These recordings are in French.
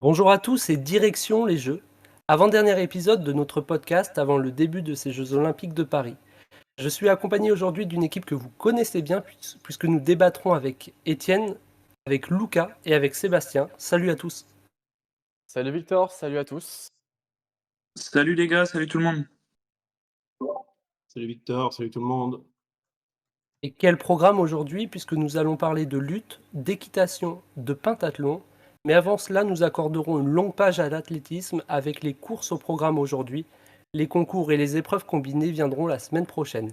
Bonjour à tous et direction les Jeux. Avant-dernier épisode de notre podcast avant le début de ces Jeux Olympiques de Paris. Je suis accompagné aujourd'hui d'une équipe que vous connaissez bien puisque nous débattrons avec Étienne, avec Lucas et avec Sébastien. Salut à tous. Salut Victor, salut à tous. Salut les gars, salut tout le monde. Salut Victor, salut tout le monde. Et quel programme aujourd'hui puisque nous allons parler de lutte, d'équitation, de pentathlon. Mais avant cela, nous accorderons une longue page à l'athlétisme avec les courses au programme aujourd'hui. Les concours et les épreuves combinées viendront la semaine prochaine.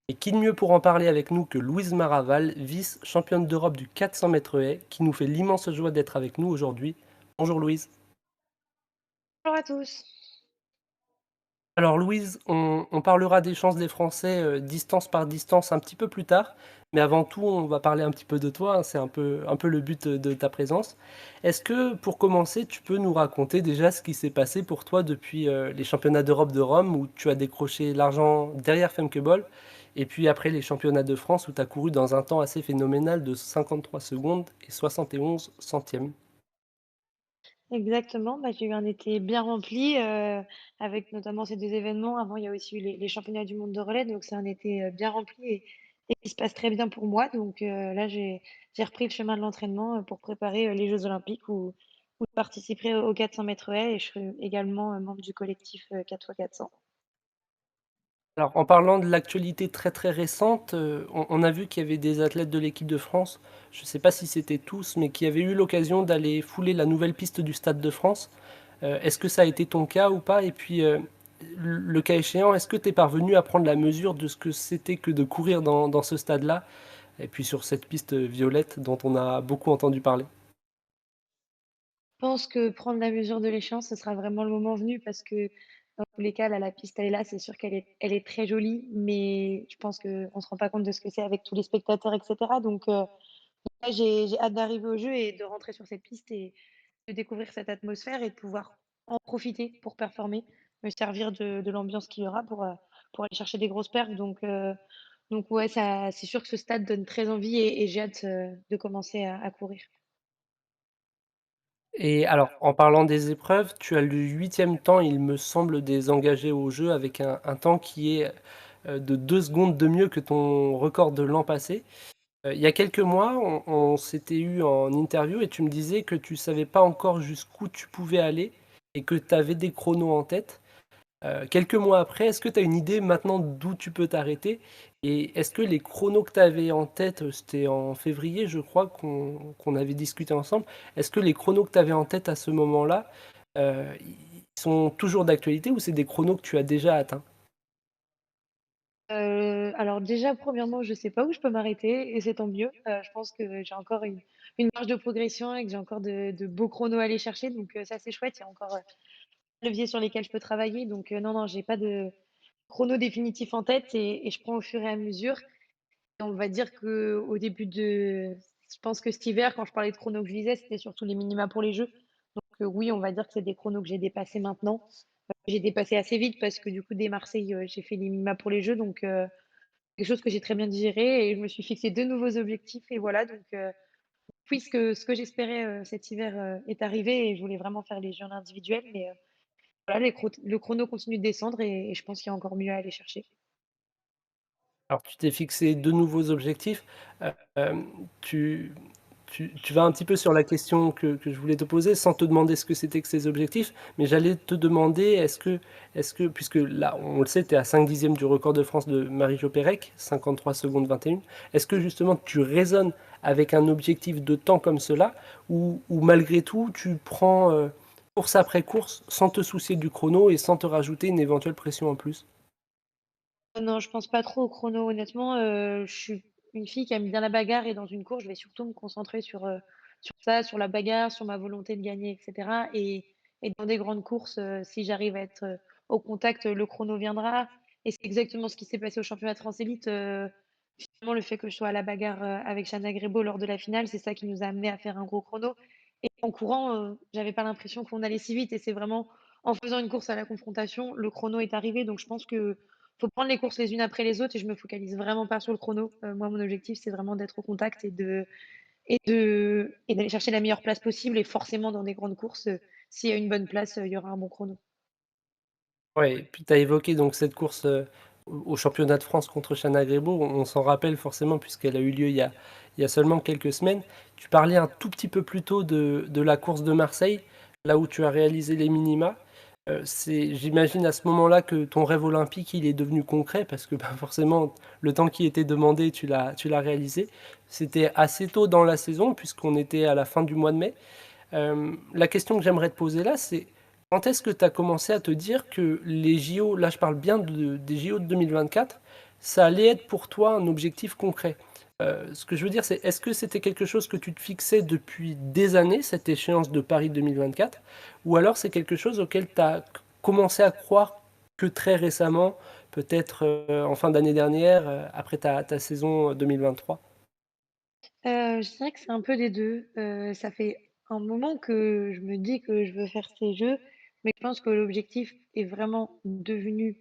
Et qui de mieux pour en parler avec nous que Louise Maraval, vice-championne d'Europe du 400 mètres haies, qui nous fait l'immense joie d'être avec nous aujourd'hui. Bonjour Louise. Bonjour à tous. Alors Louise, on parlera des chances des Français distance par distance un petit peu plus tard, mais avant tout on va parler un petit peu de toi, hein, c'est un peu le but de ta présence. Est-ce que pour commencer tu peux nous raconter déjà ce qui s'est passé pour toi depuis les championnats d'Europe de Rome où tu as décroché l'argent derrière Femke Bol, et puis après les championnats de France où tu as couru dans un temps assez phénoménal de 53 secondes et 71 centièmes. Exactement, j'ai eu un été bien rempli, avec notamment ces 2 événements. Avant, il y a aussi eu les championnats du monde de relais, donc c'est un été, bien rempli et qui se passe très bien pour moi. Donc là, j'ai repris le chemin de l'entraînement, pour préparer, les jeux olympiques où je participerai aux 400 mètres haies et je serai également, membre du collectif, 4x400. Alors, en parlant de l'actualité très très récente, on a vu qu'il y avait des athlètes de l'équipe de France, je ne sais pas si c'était tous, mais qui avaient eu l'occasion d'aller fouler la nouvelle piste du Stade de France. Est-ce que ça a été ton cas ou pas? Et puis, le cas échéant, est-ce que tu es parvenu à prendre la mesure de ce que c'était que de courir dans ce stade-là, et puis sur cette piste violette dont on a beaucoup entendu parler? Je pense que prendre la mesure de l'échéance, ce sera vraiment le moment venu parce que dans tous les cas, là, la piste, elle est là. C'est sûr qu'elle est très jolie, mais je pense qu'on ne se rend pas compte de ce que c'est avec tous les spectateurs, et cetera. Donc, là, j'ai hâte d'arriver au jeu et de rentrer sur cette piste et de découvrir cette atmosphère et de pouvoir en profiter pour performer, me servir de l'ambiance qu'il y aura pour aller chercher des grosses perfs. Donc ouais, ça c'est sûr que ce stade donne très envie et j'ai hâte, de commencer à courir. Et alors, en parlant des épreuves, tu as le huitième temps, il me semble, des engagés au jeu avec un temps qui est de 2 secondes de mieux que ton record de l'an passé. Il y a quelques mois, on s'était eu en interview et tu me disais que tu savais pas encore jusqu'où tu pouvais aller et que tu avais des chronos en tête. Quelques mois après, est-ce que tu as une idée maintenant d'où tu peux t'arrêter? Et est-ce que les chronos que tu avais en tête, c'était en février, je crois, qu'on avait discuté ensemble. Est-ce que les chronos que tu avais en tête à ce moment-là, ils sont toujours d'actualité ou c'est des chronos que tu as déjà atteints? Alors déjà, premièrement, je sais pas où je peux m'arrêter et c'est tant mieux. Je pense que j'ai encore une marge de progression et que j'ai encore de beaux chronos à aller chercher donc ça, c'est chouette. Il y a encore, leviers sur lesquels je peux travailler donc non, non, j'ai pas de chrono définitif en tête et je prends au fur et à mesure. On va dire qu'au début de je pense que cet hiver, quand je parlais de chrono que je visais, c'était surtout les minima pour les Jeux. Donc oui, on va dire que c'est des chronos que j'ai dépassés maintenant. J'ai dépassé assez vite parce que du coup, dès Marseille, j'ai fait les minima pour les Jeux donc quelque chose que j'ai très bien digéré et je me suis fixé de nouveaux objectifs et voilà donc puisque ce que j'espérais, cet hiver, est arrivé et je voulais vraiment faire les Jeux en individuel mais voilà, le chrono continue de descendre et je pense qu'il y a encore mieux à aller chercher. Alors, tu t'es fixé de nouveaux objectifs. Hem, tu tu vas un petit peu sur la question que je voulais te poser, sans te demander ce que c'était que ces objectifs, mais j'allais te demander, est-ce que puisque là, on le sait, tu es à 5/10 du record de France de Marie-Jo Pérec, 53 secondes 21, est-ce que justement tu raisonnes avec un objectif de temps comme cela ou malgré tout tu prends, course après course sans te soucier du chrono et sans te rajouter une éventuelle pression en plus? Non, je pense pas trop au chrono honnêtement, je suis une fille qui aime bien la bagarre et dans une course, je vais surtout me concentrer sur ça, sur la bagarre, sur ma volonté de gagner et cetera et dans des grandes courses, si j'arrive à être, au contact, le chrono viendra et c'est exactement ce qui s'est passé au championnat de France élite, finalement le fait que je sois à la bagarre, avec Chana Grebo lors de la finale, c'est ça qui nous a amenés à faire un gros chrono et en courant, j'avais pas l'impression qu'on allait si vite et c'est vraiment en faisant une course à la confrontation, le chrono est arrivé donc je pense que faut prendre les courses les unes après les autres et je me focalise vraiment pas sur le chrono. Moi, mon objectif, c'est vraiment d'être au contact et d'aller chercher la meilleure place possible et forcément dans des grandes courses, s'il y a une bonne place, il y aura un bon chrono. Ouais, et puis tu as évoqué donc cette course, au championnat de France contre Chana Grebo. On s'en rappelle forcément puisqu'elle a eu lieu il y a seulement quelques semaines. Tu parlais un tout petit peu plus tôt de la course de Marseille, là où tu as réalisé les minima. C'est j'imagine à ce moment-là que ton rêve olympique, il est devenu concret parce que, bah, forcément le temps qui était demandé, tu l'as réalisé. C'était assez tôt dans la saison puisqu'on était à la fin du mois de mai. La question que j'aimerais te poser là, c'est quand est-ce que tu as commencé à te dire que les JO, là je parle bien des JO de 2024, ça allait être pour toi un objectif concret? Ce que je veux dire, c'est est-ce que c'était quelque chose que tu te fixais depuis des années, cette échéance de Paris 2024, ou alors c'est quelque chose auquel tu as commencé à croire que très récemment, peut-être en fin d'année dernière, après ta saison 2023? Je dirais que c'est un peu des 2. Ça fait un moment que je me dis que je veux faire ces jeux, mais je pense que l'objectif est vraiment devenu,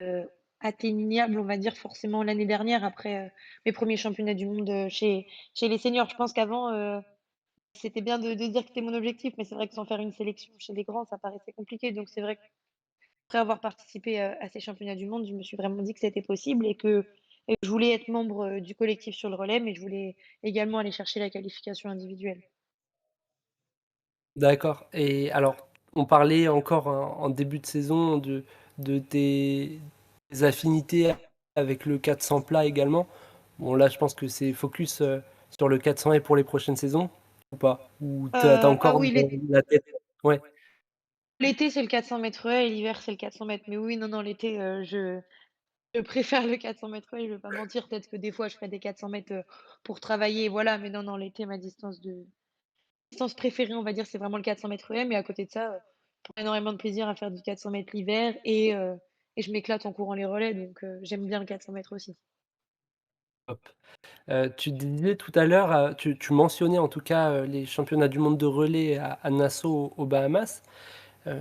heu, atteignable, on va dire, forcément l'année dernière après, mes premiers championnats du monde, chez les seniors. Je pense qu'avant, c'était bien de dire que c'était mon objectif, mais c'est vrai que sans faire une sélection chez les grands, ça paraissait compliqué. Donc c'est vrai qu'après avoir participé, à ces championnats du monde, je me suis vraiment dit que c'était possible et que je voulais être membre, du collectif sur le relais, mais je voulais également aller chercher la qualification individuelle. D'accord, et alors, on parlait encore en début de saison de tes affinités avec le 400 plat également. Bon, là, je pense que c'est focus sur le 400 et pour les prochaines saisons, ou pas? Ou t'as Ah encore oui, dans la tête? Ouais, l'été, c'est le 400 mètres haies et l'hiver, c'est le 400 mètres. Mais oui, non, non, l'été, je préfère le 400 mètres haies, je vais pas mentir. Peut-être que des fois, je ferai des 400 mètres, pour travailler, voilà. Mais non, non, l'été, ma distance préférée, on va dire, c'est vraiment le 400 mètres haies. Mais à côté de ça, je prends énormément de plaisir à faire du 400 mètres l'hiver et je m'éclate en courant les relais, donc j'aime bien le 400 mètres aussi. hop. Tu disais tout à l'heure, tu mentionnais en tout cas les championnats du monde de relais à Nassau, aux Bahamas.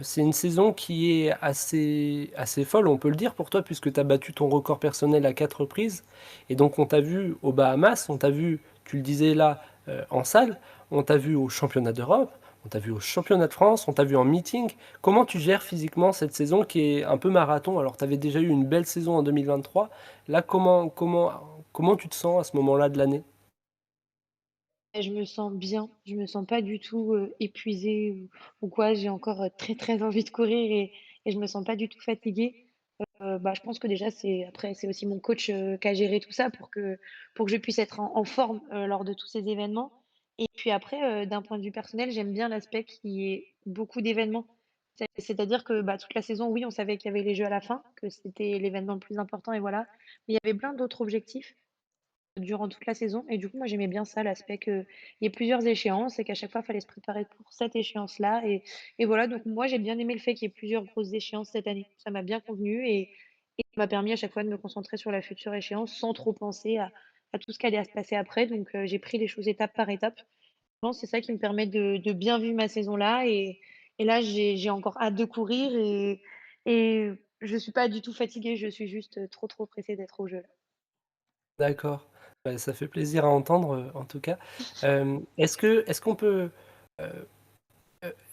C'est une saison qui est assez folle, on peut le dire pour toi, puisque tu as battu ton record personnel à 4 reprises. Et donc on t'a vu aux Bahamas, on t'a vu, tu le disais là, en salle, on t'a vu au championnat d'Europe, on t'a vu au championnat de France, on t'a vu en meeting. Comment tu gères physiquement cette saison qui est un peu marathon? Alors tu avais déjà eu une belle saison en 2023. Là, comment tu te sens à ce moment-là de l'année? Et je me sens bien, je me sens pas du tout, épuisée ou quoi. J'ai encore, très, très envie de courir et je me sens pas du tout fatiguée. Bah, je pense que déjà c'est aussi mon coach, qui a géré tout ça pour que je puisse être en forme, lors de tous ces événements et puis après, d'un point de vue personnel, j'aime bien l'aspect qu'il y ait beaucoup d'événements. C'est-à-dire que, bah, toute la saison, oui, on savait qu'il y avait les jeux à la fin, que c'était l'événement le plus important et voilà. Mais il y avait plein d'autres objectifs durant toute la saison et du coup, moi, j'aimais bien ça, l'aspect qu'il y ait plusieurs échéances et qu'à chaque fois, il fallait se préparer pour cette échéance-là et voilà, donc moi, j'ai bien aimé le fait qu'il y ait plusieurs grosses échéances cette année. Ça m'a bien convenu et ça m'a permis à chaque fois de me concentrer sur la future échéance sans trop penser à tout ce qui allait à se passer après, donc j'ai pris les choses étape par étape. Je pense que c'est ça qui me permet de bien vivre ma saison là et là, j'ai encore hâte de courir et je suis pas du tout fatiguée, je suis juste, trop, trop pressée d'être au jeu, là. D'accord. Bah, ça fait plaisir à entendre, en tout cas. Est-ce qu'on peut, heu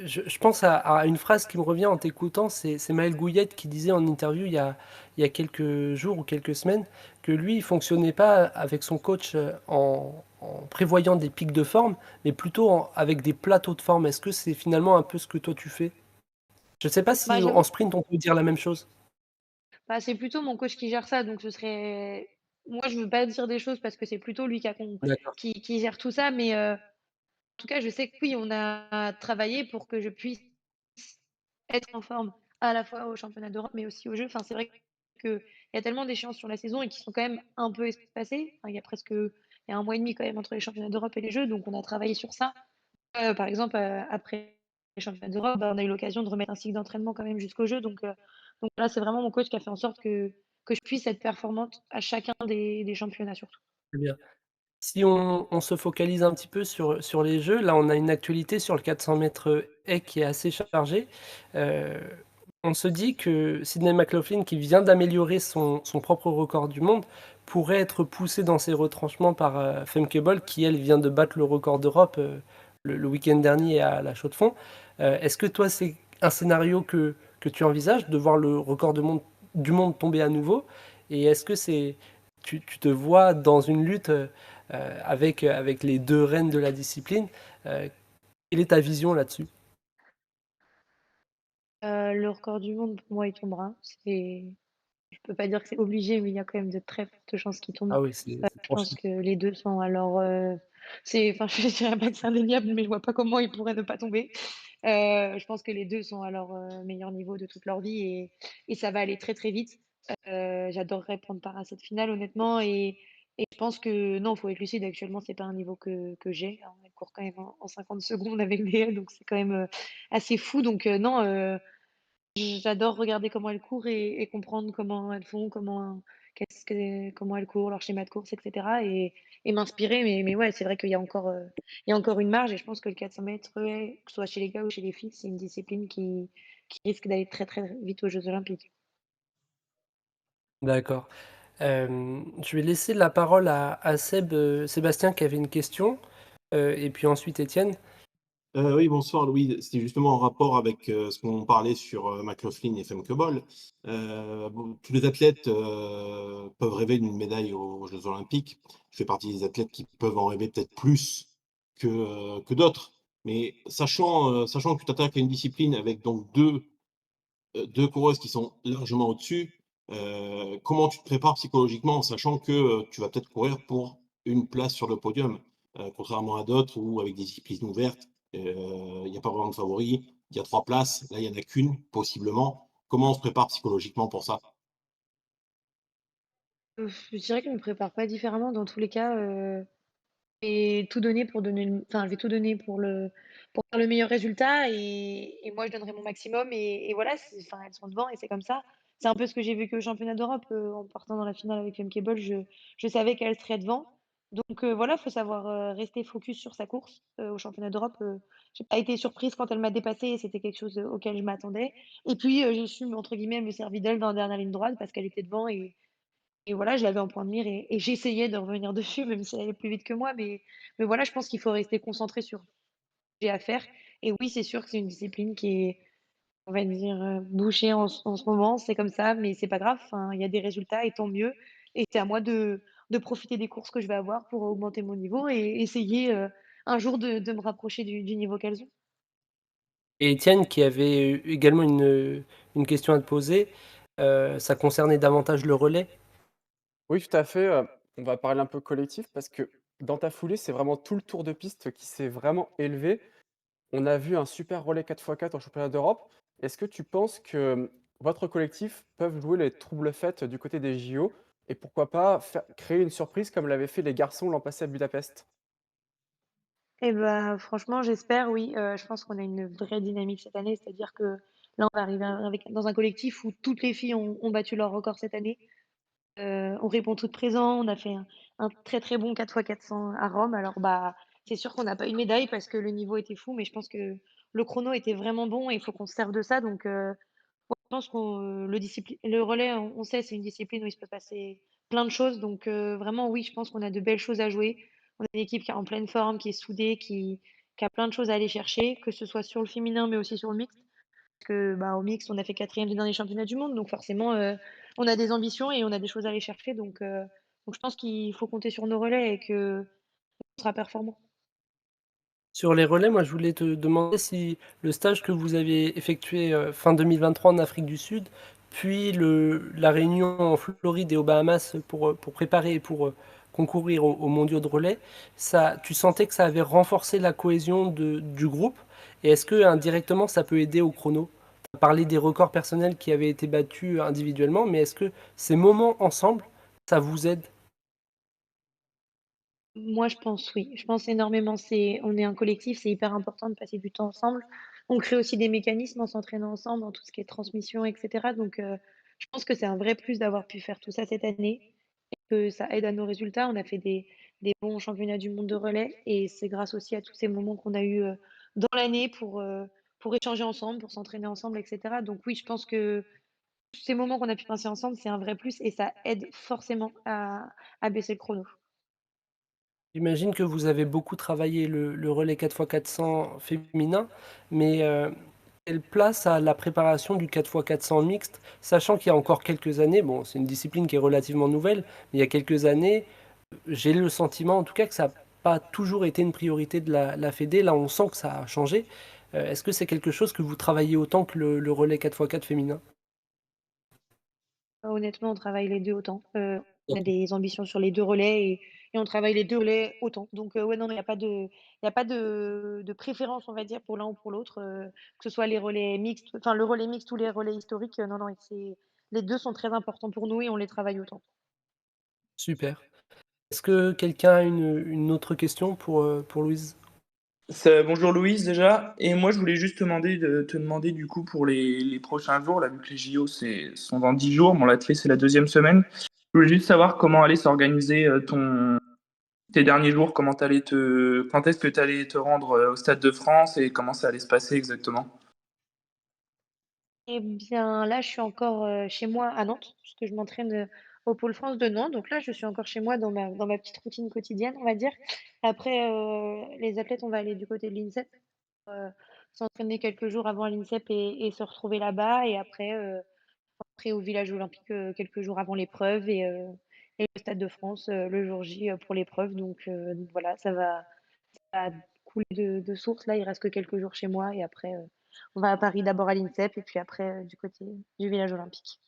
je pense à une phrase qui me revient en t'écoutant, c'est Maël Gouillette qui disait en interview il y a quelques jours ou quelques semaines que lui, il fonctionnait pas avec son coach, en prévoyant des pics de forme, mais plutôt avec des plateaux de forme. Est-ce que c'est finalement un peu ce que toi tu fais? Je ne sais pas Bah, si en j'avoue sprint on peut dire la même chose? bah, c'est plutôt mon coach qui gère ça, donc ce serait moi, je veux pas dire des choses parce que c'est plutôt lui D'accord, qui gère tout ça, mais en tout cas, je sais que oui, on a travaillé pour que je puisse être en forme à la fois aux championnats d'Europe, mais aussi aux Jeux. Enfin, c'est vrai qu'il y a tellement d'échéances sur la saison et qui sont quand même un peu espacées. Enfin, il y a 1 mois et demi quand même entre les championnats d'Europe et les Jeux, donc on a travaillé sur ça. Par exemple, après les championnats d'Europe, bah, on a eu l'occasion de remettre un cycle d'entraînement quand même jusqu'aux Jeux, donc là, c'est vraiment mon coach qui a fait en sorte que je puisse être performante à chacun des championnats surtout. très bien. Si on se focalise un petit peu sur les jeux, là, on a une actualité sur le 400 mètres haies qui est assez chargée. Heu On se dit que Sydney McLaughlin, qui vient d'améliorer son propre record du monde, pourrait être poussé dans ses retranchements par Femke Bol, qui elle vient de battre le record d'Europe le week-end dernier à la Chaux-de-Fonds. Est-ce que toi, c'est un scénario que tu envisages, de voir le record du monde tomber à nouveau? Et est-ce que tu te vois dans une lutte avec les deux reines de la discipline? Euh, Quelle est ta vision là-dessus? Le record du monde, pour moi, il tombera. Je peux pas dire que c'est obligé, mais il y a quand même de très fortes chances qu'il tombe. Ah oui, c'est Je pense franchi. que les 2 sont alors, enfin, je dirais pas que c'est indéniable, mais je vois pas comment ils pourraient ne pas tomber. Je pense que les 2 sont à leur, meilleur niveau de toute leur vie et ça va aller très, très vite. J'adorerais prendre part à cette finale honnêtement et je pense que non, faut être lucide, actuellement, c'est pas un niveau que j'ai, hein. Elle court quand même en 50 secondes avec des ailes, donc c'est quand même, assez fou donc non, j'adore regarder comment elles courent et comprendre comment elles font, comment elles courent, leur schéma de course, et cetera et m'inspirer. Mais ouais, c'est vrai qu'il y a encore une marge et je pense que le 400 mètres, ouais, que ce soit chez les gars ou chez les filles, c'est une discipline qui risque d'aller très, très vite aux Jeux olympiques. D'accord. Je vais laisser la parole à Sébastien qui avait une question, et puis ensuite Étienne. Oui, bonsoir Louis. C'était justement en rapport avec ce qu'on parlait sur McLaughlin et Femke Bol. Bon, tous les athlètes peuvent rêver d'une médaille aux Jeux Olympiques. Je fais partie des athlètes qui peuvent en rêver peut-être plus que d'autres. Mais sachant que tu t'attaques à une discipline avec donc deux coureuses qui sont largement au-dessus, comment tu te prépares psychologiquement en sachant que tu vas peut-être courir pour une place sur le podium, contrairement à d'autres où avec des disciplines ouvertes, il n'y a pas vraiment de favoris, il y a 3 places, là il n'y en a qu'une possiblement. Comment on se prépare psychologiquement pour ça? Je dirais que je me prépare pas différemment dans tous les cas, et tout donner pour donner enfin, je vais tout donner pour faire le meilleur résultat et moi je donnerai mon maximum et voilà, enfin, elles sont devant et c'est comme ça. C'est un peu ce que j'ai vécu au championnat d'Europe, en partant dans la finale avec Femke Bol, je savais qu'elle serait devant. Donc voilà, faut savoir, rester focus sur sa course. Au championnat d'Europe, j'ai pas été surprise quand elle m'a dépassée et c'était quelque chose, auquel je m'attendais et puis, j'ai su, entre guillemets, «me servir d'elle» dans la dernière ligne droite parce qu'elle était devant et voilà, je l'avais en point de mire et j'essayais de revenir dessus, même si elle allait plus vite que moi, mais voilà, je pense qu'il faut rester concentré sur ce que j'ai à faire. Et oui, c'est sûr que c'est une discipline qui est, on va dire, bouchée en ce moment, c'est comme ça, mais c'est pas grave. Enfin, il y a des résultats et tant mieux. Et c'est à moi de profiter des courses que je vais avoir pour augmenter mon niveau et essayer un jour de me rapprocher du niveau qu'elles ont. Et Étienne qui avait également une question à te poser, ça concernait davantage le relais. Oui, tout à fait, on va parler un peu collectif parce que dans ta foulée, c'est vraiment tout le tour de piste qui s'est vraiment élevé. On a vu un super relais 4x4 en championnat d'Europe. Est-ce que tu penses que, votre collectif peuvent jouer les troubles fêtes du côté des JO et pourquoi pas créer une surprise comme l'avaient fait les garçons l'an passé à Budapest? Eh bah, franchement, j'espère, oui. Je pense qu'on a une vraie dynamique cette année, c'est-à-dire que là, on va arriver dans un collectif où toutes les filles ont battu leur record cette année. On répond toutes présent, on a fait un très, très bon 4x400 à Rome. Alors, bah, c'est sûr qu'on n'a pas eu de médaille parce que le niveau était fou, mais je pense que le chrono était vraiment bon et il faut qu'on se serve de ça. Donc, ouais, je pense le relais, on sait, c'est une discipline où il se peut passer plein de choses. Donc, vraiment, oui, je pense qu'on a de belles choses à jouer. On a une équipe qui est en pleine forme, qui est soudée, qui a plein de choses à aller chercher, que ce soit sur le féminin, mais aussi sur le mixte. Parce que, bah, au mixte, on a fait 4e du dernier championnat du monde. Donc, forcément, on a des ambitions et on a des choses à aller chercher. Donc je pense qu'il faut compter sur nos relais et qu'on sera performant. Sur les relais, moi je voulais te demander si le stage que vous avez effectué fin 2023 en Afrique du Sud, puis la réunion en Floride et aux Bahamas pour préparer et pour concourir aux mondiaux de relais, ça, tu sentais que ça avait renforcé la cohésion du groupe? Et est-ce que indirectement ça peut aider au chrono? Tu as parlé des records personnels qui avaient été battus individuellement, mais est-ce que ces moments ensemble, ça vous aide? Moi, je pense oui. Je pense énormément. On est un collectif, c'est hyper important de passer du temps ensemble. On crée aussi des mécanismes en s'entraînant ensemble, dans tout ce qui est transmission, et cetera. Donc, je pense que c'est un vrai plus d'avoir pu faire tout ça cette année et que ça aide à nos résultats. On a fait des bons championnats du monde de relais et c'est grâce aussi à tous ces moments qu'on a eus dans l'année pour échanger ensemble, pour s'entraîner ensemble, et cetera. Donc oui, je pense que ces moments qu'on a pu passer ensemble, c'est un vrai plus et ça aide forcément à baisser le chrono. J'imagine que vous avez beaucoup travaillé le relais 4x400 féminin, mais quelle place a la préparation du 4x400 mixte, sachant qu'il y a encore quelques années, bon, c'est une discipline qui est relativement nouvelle, mais il y a quelques années, j'ai le sentiment en tout cas que ça n'a pas toujours été une priorité de la Fédé. Là, on sent que ça a changé. Est-ce que c'est quelque chose que vous travaillez autant que le relais 4x4 féminin? Honnêtement, on travaille les 2 autant. On a des ambitions sur les 2 relais et on travaille les 2 relais autant. Donc ouais, non, il y a pas de préférence, on va dire, pour l'un ou pour l'autre, que ce soit les relais mixtes, enfin le relais mixte ou les relais historiques, non, non, c'est les 2 sont très importants pour nous et on les travaille autant. Super. Est-ce que quelqu'un a une autre question pour Louise? Bonjour Louise déjà, et moi je voulais juste te demander du coup pour les prochains jours, là vu que les JO sont dans 10 jours, bon l'athlé c'est la deuxième semaine, je voulais juste savoir comment allait s'organiser tes derniers jours, quand est-ce que tu allais te rendre au Stade de France et comment ça allait se passer exactement. Eh bien, là, je suis encore, chez moi à Nantes, puisque je m'entraîne, au pôle France de Nantes. Donc là, je suis encore chez moi dans ma petite routine quotidienne, on va dire. Après, les athlètes, on va aller du côté de l'INSEP, heu, s'entraîner quelques jours avant l'INSEP et se retrouver là-bas et après au village olympique, quelques jours avant l'épreuve et le Stade de France, le jour J, pour l'épreuve. Donc voilà, ça va couler de source. Là, il reste que quelques jours chez moi et après, on va à Paris d'abord à l'INSEP et puis après, du côté du village olympique.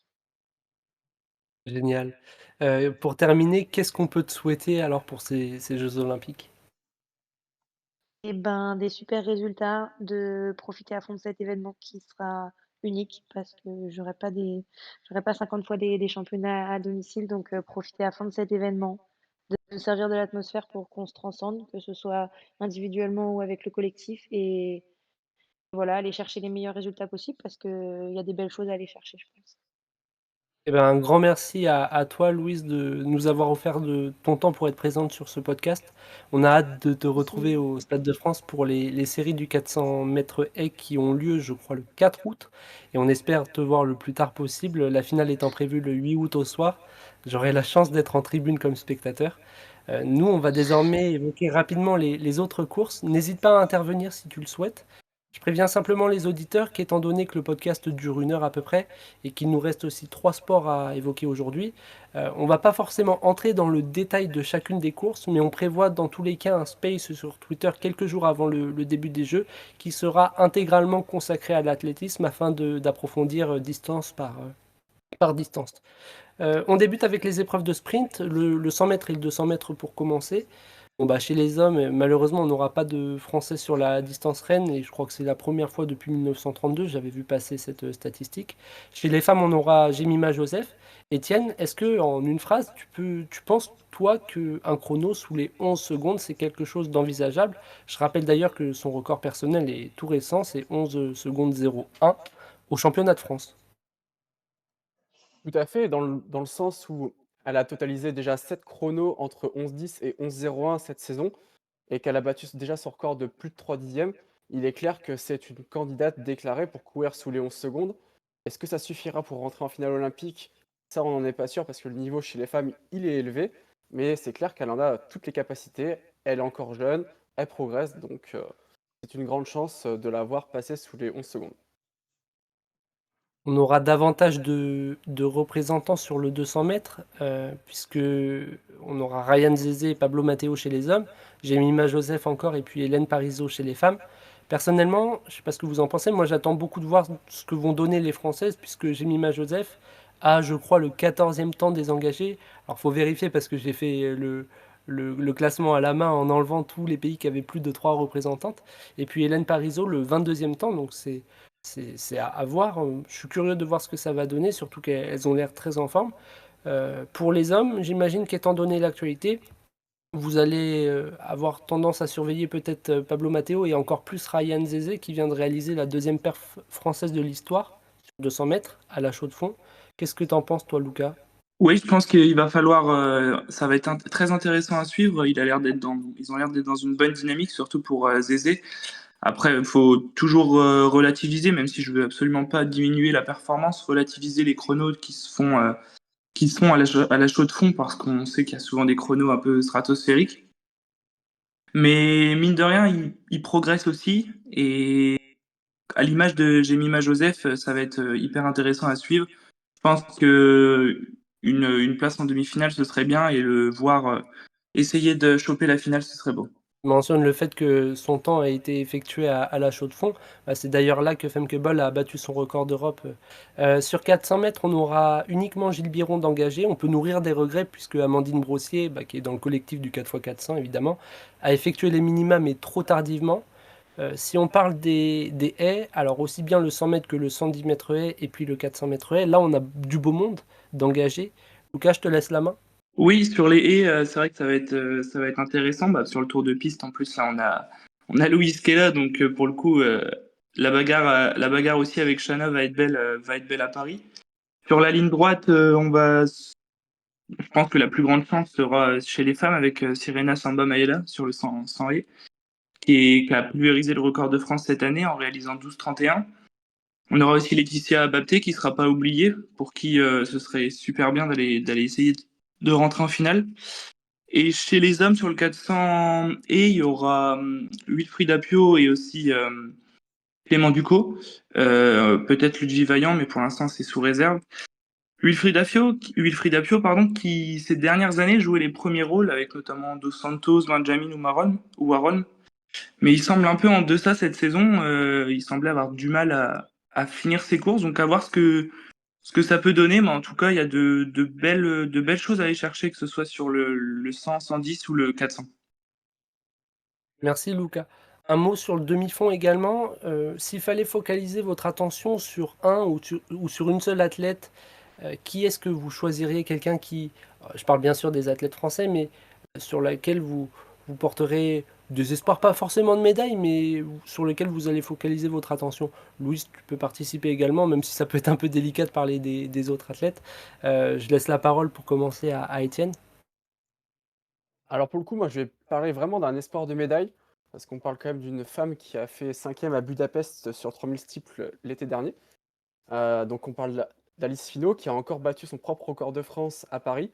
Génial. Pour terminer, qu'est-ce qu'on peut te souhaiter alors pour ces jeux olympiques? Et ben, des super résultats, de profiter à fond de cet événement qui sera unique parce que j'aurai pas 50 fois des championnats à domicile donc profiter à fond de cet événement, de se servir de l'atmosphère pour qu'on se transcende, que ce soit individuellement ou avec le collectif et voilà, aller chercher les meilleurs résultats possibles parce qu'il y a des belles choses à aller chercher, je pense. Eh ben, un grand merci à toi, Louise, de nous avoir offert de ton temps pour être présente sur ce podcast. On a hâte de te retrouver Aussi. au Stade de France pour les séries du 400 mètres haies qui ont lieu, je crois, le 4 août. Et on espère te voir le plus tard possible, la finale étant prévue le 8 août au soir. J'aurai la chance d'être en tribune comme spectateur. Nous, on va désormais évoquer rapidement les autres courses. N'hésite pas à intervenir si tu le souhaites. Je préviens simplement les auditeurs qu'étant donné que le podcast dure 1 heure à peu près et qu'il nous reste aussi 3 sports à évoquer aujourd'hui, on va pas forcément entrer dans le détail de chacune des courses, mais on prévoit dans tous les cas un space sur Twitter quelques jours avant le début des Jeux qui sera intégralement consacré à l'athlétisme afin d'approfondir distance par distance. On débute avec les épreuves de sprint, le 100 mètres et le 200 mètres pour commencer. Bon, bah, chez les hommes, malheureusement, on n'aura pas de Français sur la distance reine et je crois que c'est la première fois depuis 1932, j'avais vu passer cette statistique. Chez les femmes, on aura Jemima Joseph. Étienne, est-ce que en une phrase, tu penses, toi, qu'un chrono sous les 11 secondes, c'est quelque chose d'envisageable? Je rappelle d'ailleurs que son record personnel est tout récent, c'est 11 secondes 01 au championnat de France. Tout à fait, dans le sens où elle a totalisé déjà 7 chronos entre 11:10 et 11:01 cette saison et qu'elle a battu déjà son record de plus de 3 dixièmes, il est clair que c'est une candidate déclarée pour courir sous les 11 secondes. Est-ce que ça suffira pour rentrer en finale olympique? Ça, on n'en est pas sûr parce que le niveau chez les femmes, il est élevé, mais c'est clair qu'elle en a toutes les capacités. Elle est encore jeune, elle progresse, donc c'est une grande chance de la voir passer sous les 11 secondes. On aura davantage de représentants sur le 200 mètres, puisque on aura Ryan Zezé et Pablo Matteo chez les hommes, Jemima Joseph encore, et puis Hélène Parisot chez les femmes. Personnellement, je ne sais pas ce que vous en pensez, moi j'attends beaucoup de voir ce que vont donner les Françaises, puisque Jemima Joseph a, je crois, le 14e temps des engagés. Alors il faut vérifier parce que j'ai fait le classement à la main en enlevant tous les pays qui avaient plus de 3 représentantes. Et puis Hélène Parisot, le 22e temps, donc c'est à voir. Je suis curieux de voir ce que ça va donner, surtout qu'elles ont l'air très en forme. Pour les hommes, j'imagine qu'étant donné l'actualité, vous allez avoir tendance à surveiller peut-être Pablo Matteo et encore plus Ryan Zezé qui vient de réaliser la deuxième perf française de l'histoire sur 200 mètres à la chaux de fond. Qu'est-ce que t'en penses toi, Lucas? Oui, je pense qu'il va falloir, ça va être très intéressant à suivre. Ils ont l'air d'être dans une bonne dynamique, surtout pour Zézé. Après, il faut toujours relativiser, même si je veux absolument pas diminuer la performance, relativiser les chronos qui se font à la chaux de fond, parce qu'on sait qu'il y a souvent des chronos un peu stratosphériques. Mais mine de rien, il progresse aussi, et à l'image de Jemima Joseph, ça va être hyper intéressant à suivre. Je pense que une place en demi-finale, ce serait bien, et le voir essayer de choper la finale, ce serait beau. Mentionne le fait que son temps a été effectué à la chaux de fond. C'est d'ailleurs là que Femke Bol a battu son record d'Europe. Sur 400 mètres, on aura uniquement Gilles Biron d'engagé. On peut nourrir des regrets puisque Amandine Brossier, qui est dans le collectif du 4x400 évidemment, a effectué les minima mais trop tardivement. Si on parle des haies, alors aussi bien le 100 mètres que le 110 mètres haies et puis le 400 mètres haies, là on a du beau monde d'engagé. Lucas, je te laisse la main. Oui, sur les haies, c'est vrai que ça va être intéressant. Bah, sur le tour de piste, en plus, là, on a Louise qui est là, donc pour le coup, la bagarre aussi avec Shana va être belle à Paris. Sur la ligne droite, je pense que la plus grande chance sera chez les femmes avec Sirena Samba Maela sur le 100 haies, qui a pulvérisé le record de France cette année en réalisant 12,31. On aura aussi Laetitia Bapté qui sera pas oubliée, pour qui ce serait super bien d'aller essayer de rentrer en finale. Et chez les hommes, sur le 400 et il y aura Wilfried Apio et aussi Clément Ducot, peut-être Ludwig Vaillant, mais pour l'instant c'est sous réserve. Wilfried Apio, pardon, qui ces dernières années jouait les premiers rôles avec notamment Dos Santos, Benjamin ou Waron, mais il semble un peu en deçà cette saison. Il semblait avoir du mal à finir ses courses, donc à voir ce que ça peut donner, mais en tout cas, il y a de belles choses à aller chercher, que ce soit sur le 100, 110 ou le 400. Merci Lucas. Un mot sur le demi-fond également. S'il fallait focaliser votre attention sur un ou sur une seule athlète, qui est-ce que vous choisiriez? Quelqu'un qui, je parle bien sûr des athlètes français, mais sur laquelle vous porterez des espoirs, pas forcément de médaille, mais sur lequel vous allez focaliser votre attention. Louise, tu peux participer également, même si ça peut être un peu délicat de parler des autres athlètes. Je laisse la parole pour commencer à Étienne. Alors pour le coup, moi je vais parler vraiment d'un espoir de médaille, parce qu'on parle quand même d'une femme qui a fait 5e à Budapest sur 3000 steeples l'été dernier. Donc on parle d'Alice Finot qui a encore battu son propre record de France à Paris.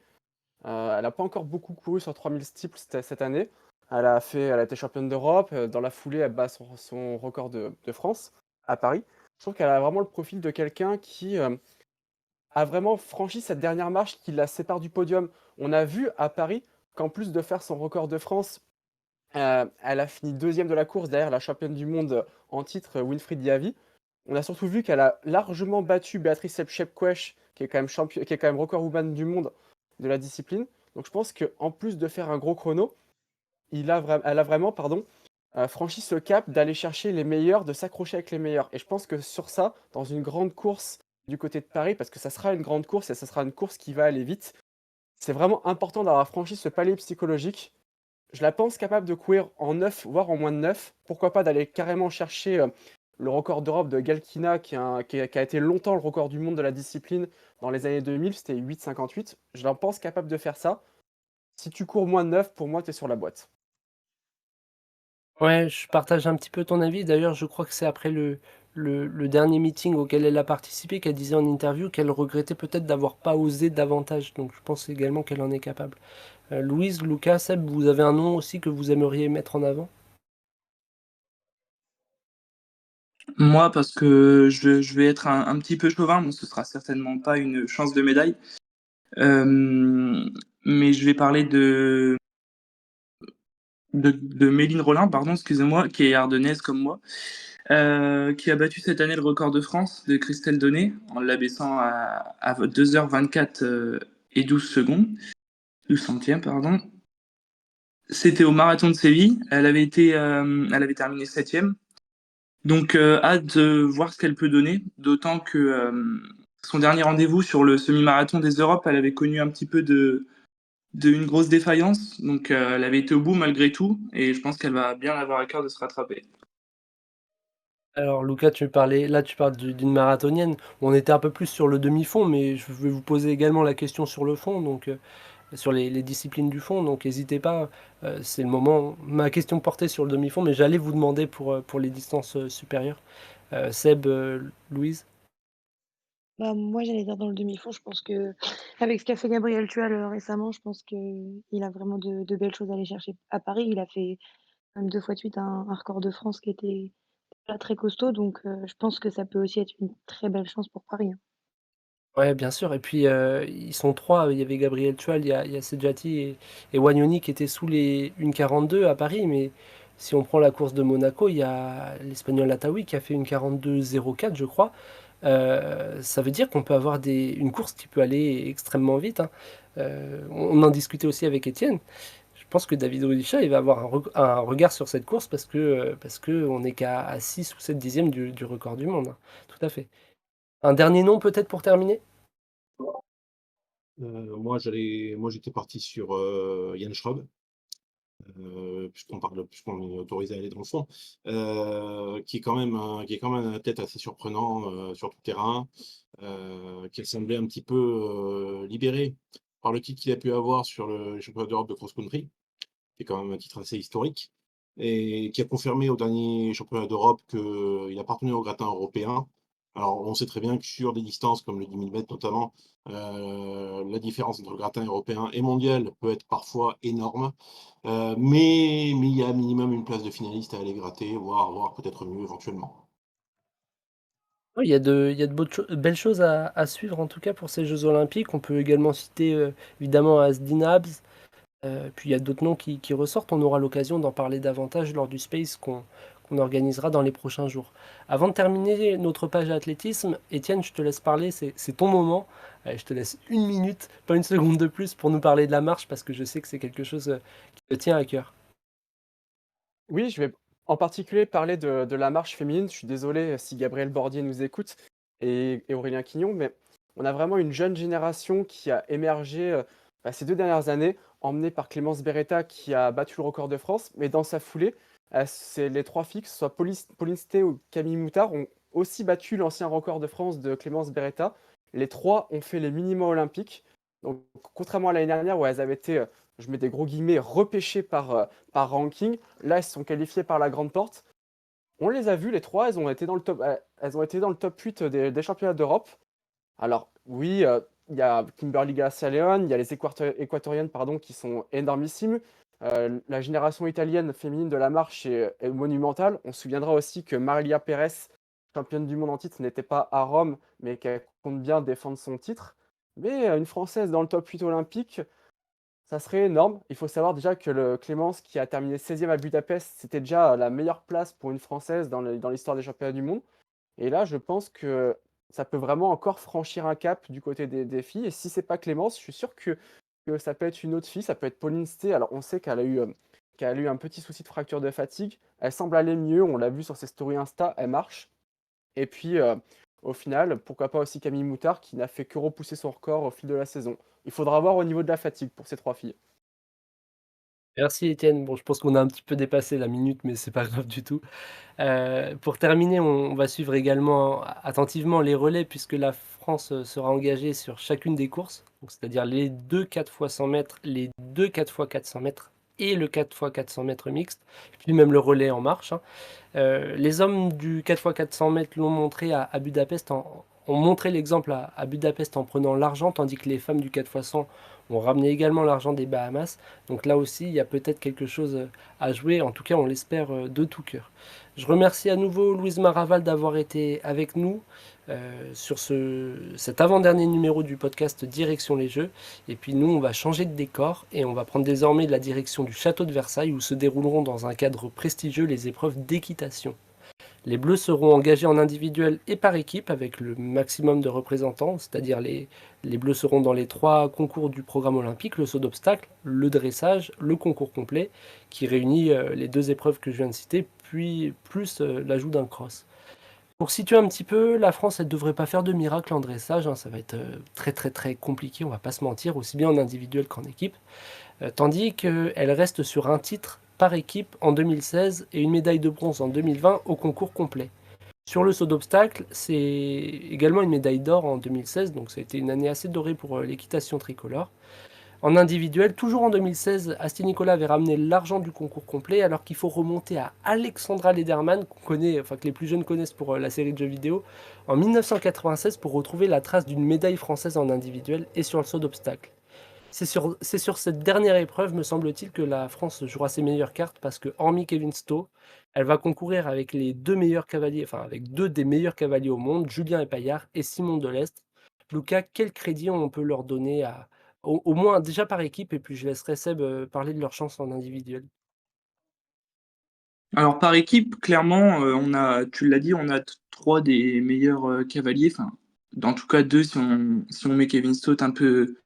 Elle n'a pas encore beaucoup couru sur 3000 steeples cette année. Elle a été championne d'Europe. Dans la foulée, elle bat son record de France à Paris. Je trouve qu'elle a vraiment le profil de quelqu'un qui a vraiment franchi cette dernière marche qui la sépare du podium. On a vu à Paris qu'en plus de faire son record de France, elle a fini 2e de la course derrière la championne du monde en titre, Wilfried Diaby. On a surtout vu qu'elle a largement battu Béatrice Chepkwech, qui est quand même qui est quand même record woman du monde de la discipline. Donc je pense qu'en plus de faire un gros chrono, elle a vraiment franchi ce cap d'aller chercher les meilleurs, de s'accrocher avec les meilleurs. Et je pense que sur ça, dans une grande course du côté de Paris, parce que ça sera une grande course et ça sera une course qui va aller vite, c'est vraiment important d'avoir franchi ce palier psychologique. Je la pense capable de courir en 9, voire en moins de 9. Pourquoi pas d'aller carrément chercher le record d'Europe de Galkina, qui a été longtemps le record du monde de la discipline dans les années 2000, c'était 8,58. Je la pense capable de faire ça. Si tu cours moins de 9, pour moi, tu es sur la boîte. Ouais, je partage un petit peu ton avis. D'ailleurs, je crois que c'est après le dernier meeting auquel elle a participé qu'elle disait en interview qu'elle regrettait peut-être d'avoir pas osé davantage. Donc je pense également qu'elle en est capable. Louise, Lucas, Seb, vous avez un nom aussi que vous aimeriez mettre en avant? Moi, parce que je vais être un petit peu chauvin, bon, ce sera certainement pas une chance de médaille, mais je vais parler de Méline Rollin, pardon, excusez-moi, qui est ardennaise comme moi, qui a battu cette année le record de France de Christelle Donné en l'abaissant à 2h24 et 12 secondes, 12 centièmes, pardon. C'était au marathon de Séville, elle avait terminé 7e. Donc, hâte de voir ce qu'elle peut donner, d'autant que son dernier rendez-vous sur le semi-marathon des Europes, elle avait connu un petit peu une grosse défaillance. Donc, elle avait été au bout malgré tout, et je pense qu'elle va bien avoir à cœur de se rattraper. Alors Lucas, tu parles d'une marathonienne. On était un peu plus sur le demi-fond, mais je vais vous poser également la question sur le fond. Donc sur les disciplines du fond, donc n'hésitez pas, c'est le moment. Ma question portait sur le demi-fond, mais j'allais vous demander pour les distances supérieures. Seb, Louise? Bah, moi, j'allais dire dans le demi-fond, je pense que avec ce qu'a fait Gabriel Tual récemment, je pense qu'il a vraiment de belles choses à aller chercher. À Paris, il a fait quand même 2 fois de suite un record de France qui était pas très costaud, donc je pense que ça peut aussi être une très belle chance pour Paris, hein. Ouais, bien sûr. Et puis, ils sont trois. Il y avait Gabriel Tual, il y a Sedjati et Wagnoni qui étaient sous les 1,42 à Paris. Mais si on prend la course de Monaco, il y a l'Espagnol Lataoui qui a fait une 42,04, je crois. Ça veut dire qu'on peut avoir une course qui peut aller extrêmement vite, hein. On en discutait aussi avec Étienne. Je pense que David Rudisha, il va avoir un regard sur cette course parce que on n'est qu'à 6 ou 7 dixièmes du record du monde, hein. Tout à fait. Un dernier nom peut-être pour terminer? Moi, j'étais parti sur Yann Schrob, puisqu'on est autorisé à aller dans le fond, qui est quand même un athlète assez surprenant sur tout terrain, qui a semblé un petit peu libéré par le titre qu'il a pu avoir sur le championnat d'Europe de cross-country, qui est quand même un titre assez historique, et qui a confirmé au dernier championnat d'Europe qu'il appartenait au gratin européen. Alors, on sait très bien que sur des distances comme le 10 000 mètres notamment, la différence entre le gratin européen et mondial peut être parfois énorme, mais il y a minimum une place de finaliste à aller gratter, voire peut-être mieux éventuellement. Oui, il y a de belles choses à suivre en tout cas pour ces Jeux Olympiques. On peut également citer évidemment Asdin Abs, puis il y a d'autres noms qui ressortent. On aura l'occasion d'en parler davantage lors du Space qu'on organisera dans les prochains jours. Avant de terminer notre page athlétisme, Étienne, je te laisse parler, c'est ton moment. Je te laisse 1 minute, pas une seconde de plus pour nous parler de la marche parce que je sais que c'est quelque chose qui te tient à cœur. Oui, je vais en particulier parler de la marche féminine. Je suis désolé si Gabriel Bordier nous écoute et Aurélien Quignon, mais on a vraiment une jeune génération qui a émergé ces 2 dernières années, emmenée par Clémence Beretta qui a battu le record de France. Mais dans sa foulée, c'est les trois filles, que ce soit Pauline Sté ou Camille Moutard, ont aussi battu l'ancien record de France de Clémence Beretta. Les trois ont fait les minima olympiques. Donc, contrairement à l'année dernière où elles avaient été, je mets des gros guillemets, repêchées par ranking. Là, elles se sont qualifiées par la grande porte. On les a vues, les trois, elles ont été dans le top 8 des championnats d'Europe. Alors, oui, il y a Kimberly Garcia-León, il y a les équatoriennes pardon, qui sont énormissimes. La génération italienne féminine de la marche est monumentale. On se souviendra aussi que Marilia Pérez, championne du monde en titre, n'était pas à Rome, mais qu'elle compte bien défendre son titre. Mais une Française dans le top 8 olympique, ça serait énorme. Il faut savoir déjà que le Clémence, qui a terminé 16e à Budapest, c'était déjà la meilleure place pour une Française dans l'histoire des championnats du monde. Et là, je pense que ça peut vraiment encore franchir un cap du côté des filles. Et si c'est pas Clémence, je suis sûr que ça peut être une autre fille, ça peut être Pauline Sté. Alors, on sait qu'elle a eu un petit souci de fracture de fatigue. Elle semble aller mieux, on l'a vu sur ses stories Insta, elle marche. Et puis, au final, pourquoi pas aussi Camille Moutard, qui n'a fait que repousser son record au fil de la saison. Il faudra voir au niveau de la fatigue pour ces trois filles. Merci Étienne. Bon, je pense qu'on a un petit peu dépassé la minute, mais c'est pas grave du tout. Pour terminer, on va suivre également attentivement les relais puisque la France sera engagée sur chacune des courses, donc c'est-à-dire les deux 4 fois 100 mètres, les deux 4 fois 400 mètres et le 4 fois 400 mètres mixte, puis même le relais en marche, hein. Les hommes du 4 fois 400 mètres l'ont montré à Budapest, ont montré l'exemple à Budapest en prenant l'argent, tandis que les femmes du 4 fois 100 ont ramené également l'argent des Bahamas. Donc là aussi, il y a peut-être quelque chose à jouer, en tout cas on l'espère de tout cœur. Je remercie à nouveau Louise Maraval d'avoir été avec nous sur cet avant-dernier numéro du podcast Direction les Jeux. Et puis nous, on va changer de décor et on va prendre désormais la direction du château de Versailles où se dérouleront dans un cadre prestigieux les épreuves d'équitation. Les Bleus seront engagés en individuel et par équipe avec le maximum de représentants, c'est-à-dire les Bleus seront dans les 3 concours du programme olympique, le saut d'obstacle, le dressage, le concours complet, qui réunit les 2 épreuves que je viens de citer, puis plus l'ajout d'un cross. Pour situer un petit peu, la France, elle ne devrait pas faire de miracle en dressage, hein, ça va être très très très compliqué, on va pas se mentir, aussi bien en individuel qu'en équipe. Tandis qu'elle reste sur un titre par équipe en 2016 et une médaille de bronze en 2020 au concours complet. Sur le saut d'obstacle, c'est également une médaille d'or en 2016, donc ça a été une année assez dorée pour l'équitation tricolore. En individuel, toujours en 2016, Asti Nicolas avait ramené l'argent du concours complet, alors qu'il faut remonter à Alexandra Lederman, qu'on connaît, enfin que les plus jeunes connaissent pour la série de jeux vidéo, en 1996 pour retrouver la trace d'une médaille française en individuel et sur le saut d'obstacle. C'est sur cette dernière épreuve, me semble-t-il, que la France jouera ses meilleures cartes parce que, hormis Kevin Stowe, elle va concourir avec les deux meilleurs cavaliers, enfin avec deux des meilleurs cavaliers au monde, Julien Epaillard et Simon Delestre. Lucas, quel crédit on peut leur donner au moins déjà par équipe, et puis je laisserai Seb parler de leur chance en individuel. Alors par équipe, clairement, tu l'as dit, on a trois des meilleurs cavaliers, enfin, en tout cas deux si on met Kevin Stott un peu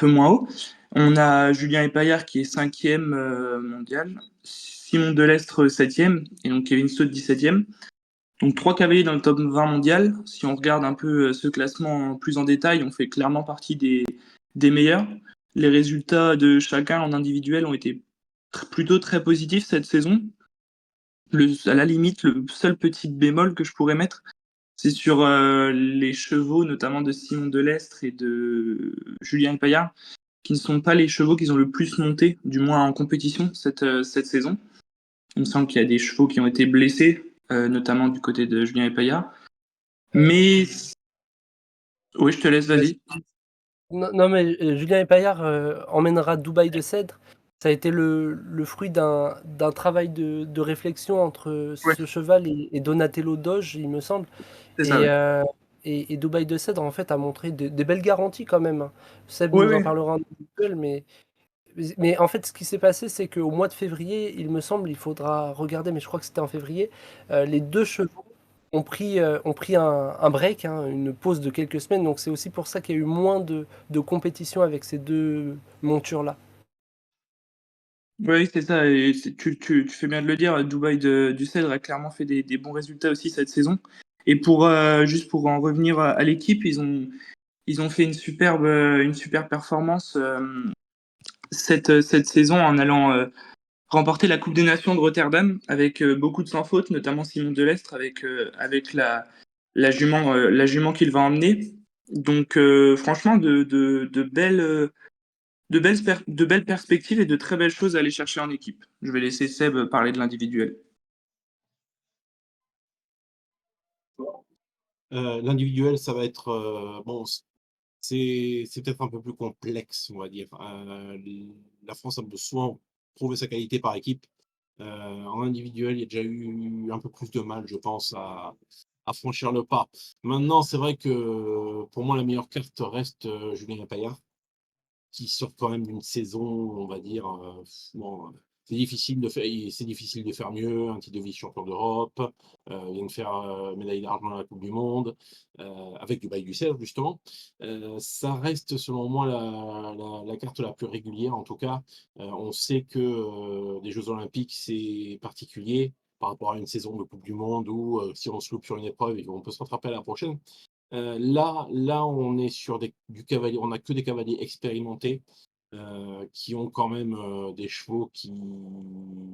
moins haut. On a Julien Epaillard qui est cinquième mondial, Simon Delestre septième, et donc Kevin Stott 17e. Donc trois cavaliers dans le top 20 mondial. Si on regarde un peu ce classement plus en détail, on fait clairement partie des meilleurs. Les résultats de chacun en individuel ont été plutôt très positifs cette saison. À la limite, le seul petit bémol que je pourrais mettre, c'est sur les chevaux, notamment de Simon Delestre et de Julien Paillard, qui ne sont pas les chevaux qu'ils ont le plus monté, du moins en compétition cette saison. Il me semble qu'il y a des chevaux qui ont été blessés, notamment du côté de Julien Paillard. Mais oui, je te laisse, vas-y. Non, non, mais Julien Epaillard emmènera Dubaï de Cèdre. Ça a été le fruit d'un travail de réflexion entre Ouais, ce cheval et Donatello Doge, il me semble. c'est ça, Et, ouais. et Dubaï de Cèdre, en fait, a montré des belles garanties quand même, hein. Seb Oui, nous en oui. parlera en individuel, mais en fait, ce qui s'est passé, c'est qu'au mois de février, il me semble, il faudra regarder, mais je crois que c'était en février, les deux chevaux ont pris un break, hein, une pause de quelques semaines. Donc c'est aussi pour ça qu'il y a eu moins de compétition avec ces deux montures-là. Oui, c'est ça. Et tu fais bien de le dire. Dubaï du Cèdre a clairement fait des bons résultats aussi cette saison. Et juste pour en revenir à l'équipe, ils ont fait une superbe performance cette saison en allant remporter la Coupe des Nations de Rotterdam avec beaucoup de sans faute, notamment Simon Delestre avec la jument qu'il va emmener. Donc franchement, de belles perspectives et de très belles choses à aller chercher en équipe. Je vais laisser Seb parler de l'individuel. L'individuel, ça va être bon, c'est peut-être un peu plus complexe, on va dire. La France a souvent prouvé sa qualité par équipe. En individuel, il y a déjà eu un peu plus de mal, je pense, à franchir le pas. Maintenant, c'est vrai que pour moi, la meilleure carte reste Julien Paillard, qui sort quand même d'une saison, on va dire, bon, c'est difficile de faire mieux, un titre de vice-champion d'Europe, il vient de faire médaille d'argent à la Coupe du Monde, avec du Dubaï du Cèdre, justement. Ça reste, selon moi, la carte la plus régulière, en tout cas. On sait que les Jeux Olympiques, c'est particulier par rapport à une saison de Coupe du Monde où, si on se loupe sur une épreuve, on peut se rattraper à la prochaine. Là, on est sur du cavalier, on n'a que des cavaliers expérimentés qui ont quand même des chevaux qui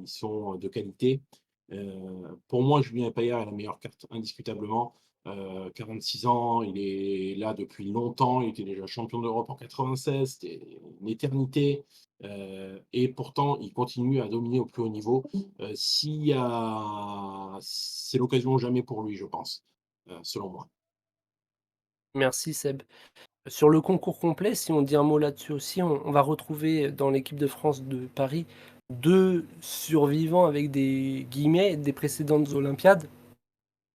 sont de qualité. Pour moi, Julien Paillard est la meilleure carte, indiscutablement. 46 ans, il est là depuis longtemps, il était déjà champion d'Europe en 96, c'était une éternité. Et pourtant, il continue à dominer au plus haut niveau. C'est l'occasion jamais pour lui, je pense, selon moi. Merci Seb. Sur le concours complet, si on dit un mot là-dessus aussi, on va retrouver dans l'équipe de France de Paris deux survivants avec des guillemets des précédentes Olympiades.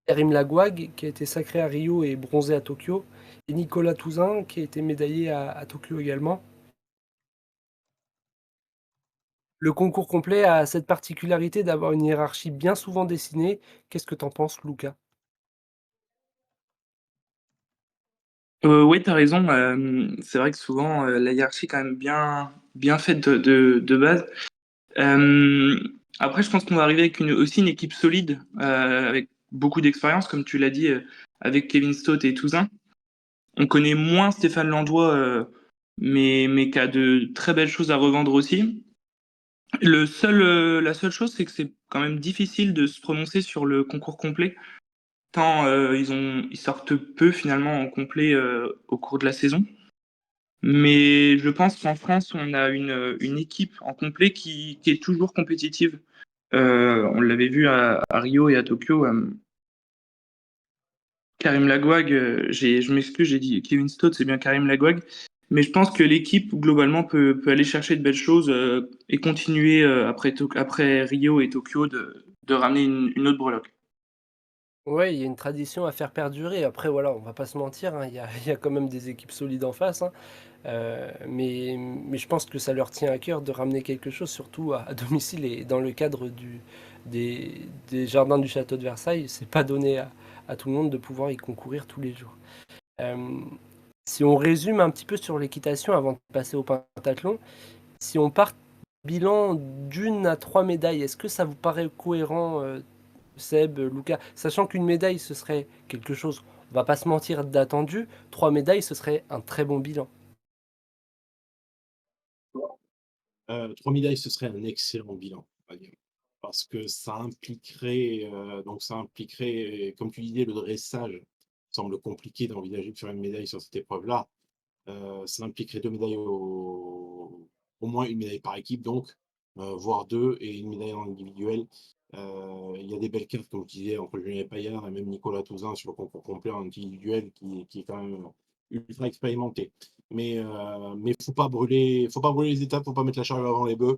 Karim Lagouag, qui a été sacré à Rio et bronzé à Tokyo, et Nicolas Touzin, qui a été médaillé à Tokyo également. Le concours complet a cette particularité d'avoir une hiérarchie bien souvent dessinée. Qu'est-ce que t'en penses, Lucas? Oui, tu as raison. C'est vrai que souvent, la hiérarchie est quand même bien faite de base. Euh, Après, je pense qu'on va arriver avec aussi une équipe solide, avec beaucoup d'expérience, comme tu l'as dit, avec Kevin Stott et Touzin. On connaît moins Stéphane Landois, mais qui a de très belles choses à revendre aussi. La seule chose, c'est que c'est quand même difficile de se prononcer sur le concours complet, tant ils sortent peu finalement en complet au cours de la saison. Mais je pense qu'en France, on a une équipe en complet qui est toujours compétitive. On l'avait vu à Rio et à Tokyo. Karim Lagouag, je m'excuse, j'ai dit Kevin Stott, c'est bien Karim Lagouag. Mais je pense que l'équipe, globalement, peut aller chercher de belles choses et continuer après Rio et Tokyo de ramener une autre breloque. Ouais, il y a une tradition à faire perdurer. Après, voilà, on va pas se mentir, hein, il y a quand même des équipes solides en face, hein. Mais je pense que ça leur tient à cœur de ramener quelque chose, surtout à domicile et dans le cadre des jardins du château de Versailles. C'est pas donné à tout le monde de pouvoir y concourir tous les jours. Euh, Si on résume un petit peu sur l'équitation avant de passer au pentathlon, si on part bilan d'1 à 3 médailles, est-ce que ça vous paraît cohérent, Seb, Lucas, sachant qu'une médaille ce serait quelque chose, on va pas se mentir, d'attendu, 3 médailles ce serait un très bon bilan. 3 médailles, ce serait un excellent bilan, on va dire. Parce que ça impliquerait, comme tu disais, le dressage. Il semble compliqué d'envisager de faire une médaille sur cette épreuve-là. Ça impliquerait 2 médailles, au moins une médaille par équipe, donc, voire deux, et une médaille en individuel. Il y a des belles cartes, comme je disais, entre Julien Paillard et même Nicolas Touzin sur le concours complet en individuel, qui est quand même ultra expérimenté. Mais faut pas brûler les étapes, faut pas mettre la charrue avant les bœufs.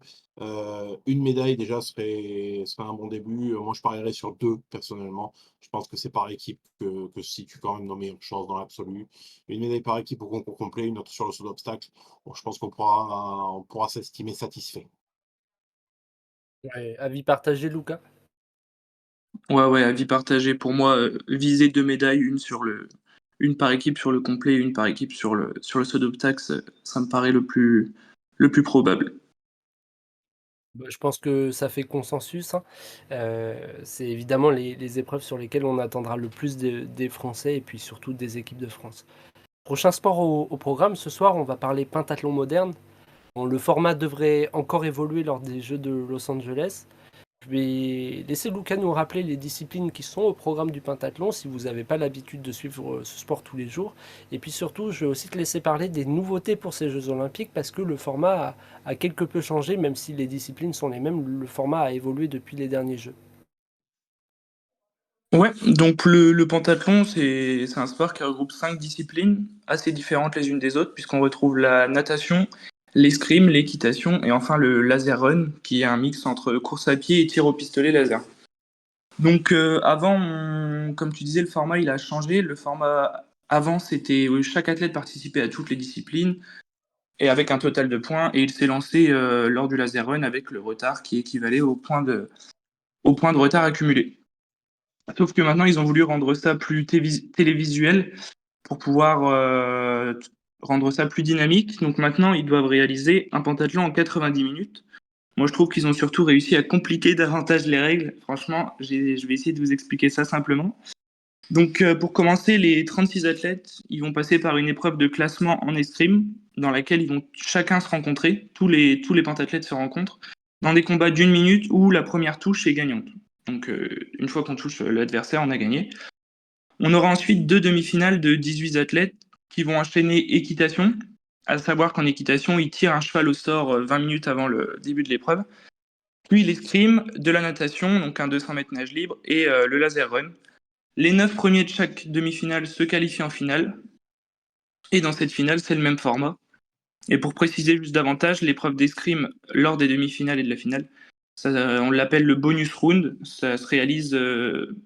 Une médaille déjà serait un bon début. Moi, je parierais sur deux personnellement. Je pense que c'est par équipe que se situe quand même nos meilleures chances dans l'absolu. Une médaille par équipe au concours complet, une autre sur le saut d'obstacle. Bon, je pense on pourra s'estimer satisfait. Ouais, avis partagé, Lucas? Ouais, avis partagé. Pour moi, viser 2 médailles, une par équipe sur le complet, une par équipe sur le saut d'obstacle, ça me paraît le plus probable. Bah, je pense que ça fait consensus, hein. C'est évidemment les épreuves sur lesquelles on attendra le plus des Français et puis surtout des équipes de France. Prochain sport au programme, ce soir, on va parler pentathlon moderne. Bon, le format devrait encore évoluer lors des Jeux de Los Angeles. Je vais laisser Lucas nous rappeler les disciplines qui sont au programme du pentathlon si vous n'avez pas l'habitude de suivre ce sport tous les jours. Et puis surtout, je vais aussi te laisser parler des nouveautés pour ces Jeux olympiques parce que le format a quelque peu changé, même si les disciplines sont les mêmes, le format a évolué depuis les derniers Jeux. Ouais, donc le pentathlon, c'est un sport qui regroupe 5 disciplines assez différentes les unes des autres, puisqu'on retrouve la natation, l'escrime, l'équitation et enfin le laser run, qui est un mix entre course à pied et tir au pistolet laser. Donc avant, comme tu disais, le format il a changé. Le format avant, c'était chaque athlète participait à toutes les disciplines et avec un total de points, et il s'est lancé lors du laser run avec le retard qui équivalait au point de retard accumulé. Sauf que maintenant, ils ont voulu rendre ça plus télévisuel pour pouvoir rendre ça plus dynamique. Donc maintenant, ils doivent réaliser un pentathlon en 90 minutes. Moi, je trouve qu'ils ont surtout réussi à compliquer davantage les règles. Franchement, je vais essayer de vous expliquer ça simplement. Donc, pour commencer, les 36 athlètes, ils vont passer par une épreuve de classement en escrime, dans laquelle ils vont chacun se rencontrer. Tous les pentathlètes se rencontrent dans des combats d'1 minute où la première touche est gagnante. Donc, une fois qu'on touche l'adversaire, on a gagné. On aura ensuite 2 demi-finales de 18 athlètes qui vont enchaîner équitation, à savoir qu'en équitation, ils tirent un cheval au sort 20 minutes avant le début de l'épreuve. Puis l'escrime, de la natation, donc un 200 mètres nage libre, et le laser run. Les 9 premiers de chaque demi-finale se qualifient en finale. Et dans cette finale, c'est le même format. Et pour préciser juste davantage, l'épreuve d'escrime lors des demi-finales et de la finale, ça, on l'appelle le bonus round. Ça se réalise,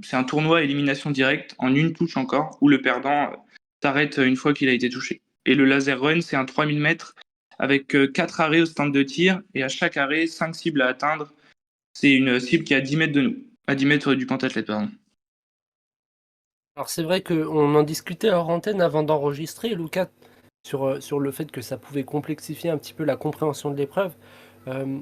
c'est un tournoi à élimination directe en une touche encore, où le perdant s'arrête une fois qu'il a été touché. Et le laser run, c'est un 3000 mètres avec 4 arrêts au stand de tir, et à chaque arrêt, 5 cibles à atteindre. C'est une cible qui est à 10 mètres de nous, à 10 mètres du pentathlète, pardon. Alors c'est vrai qu'on en discutait hors antenne avant d'enregistrer, Lucas, sur le fait que ça pouvait complexifier un petit peu la compréhension de l'épreuve. Euh,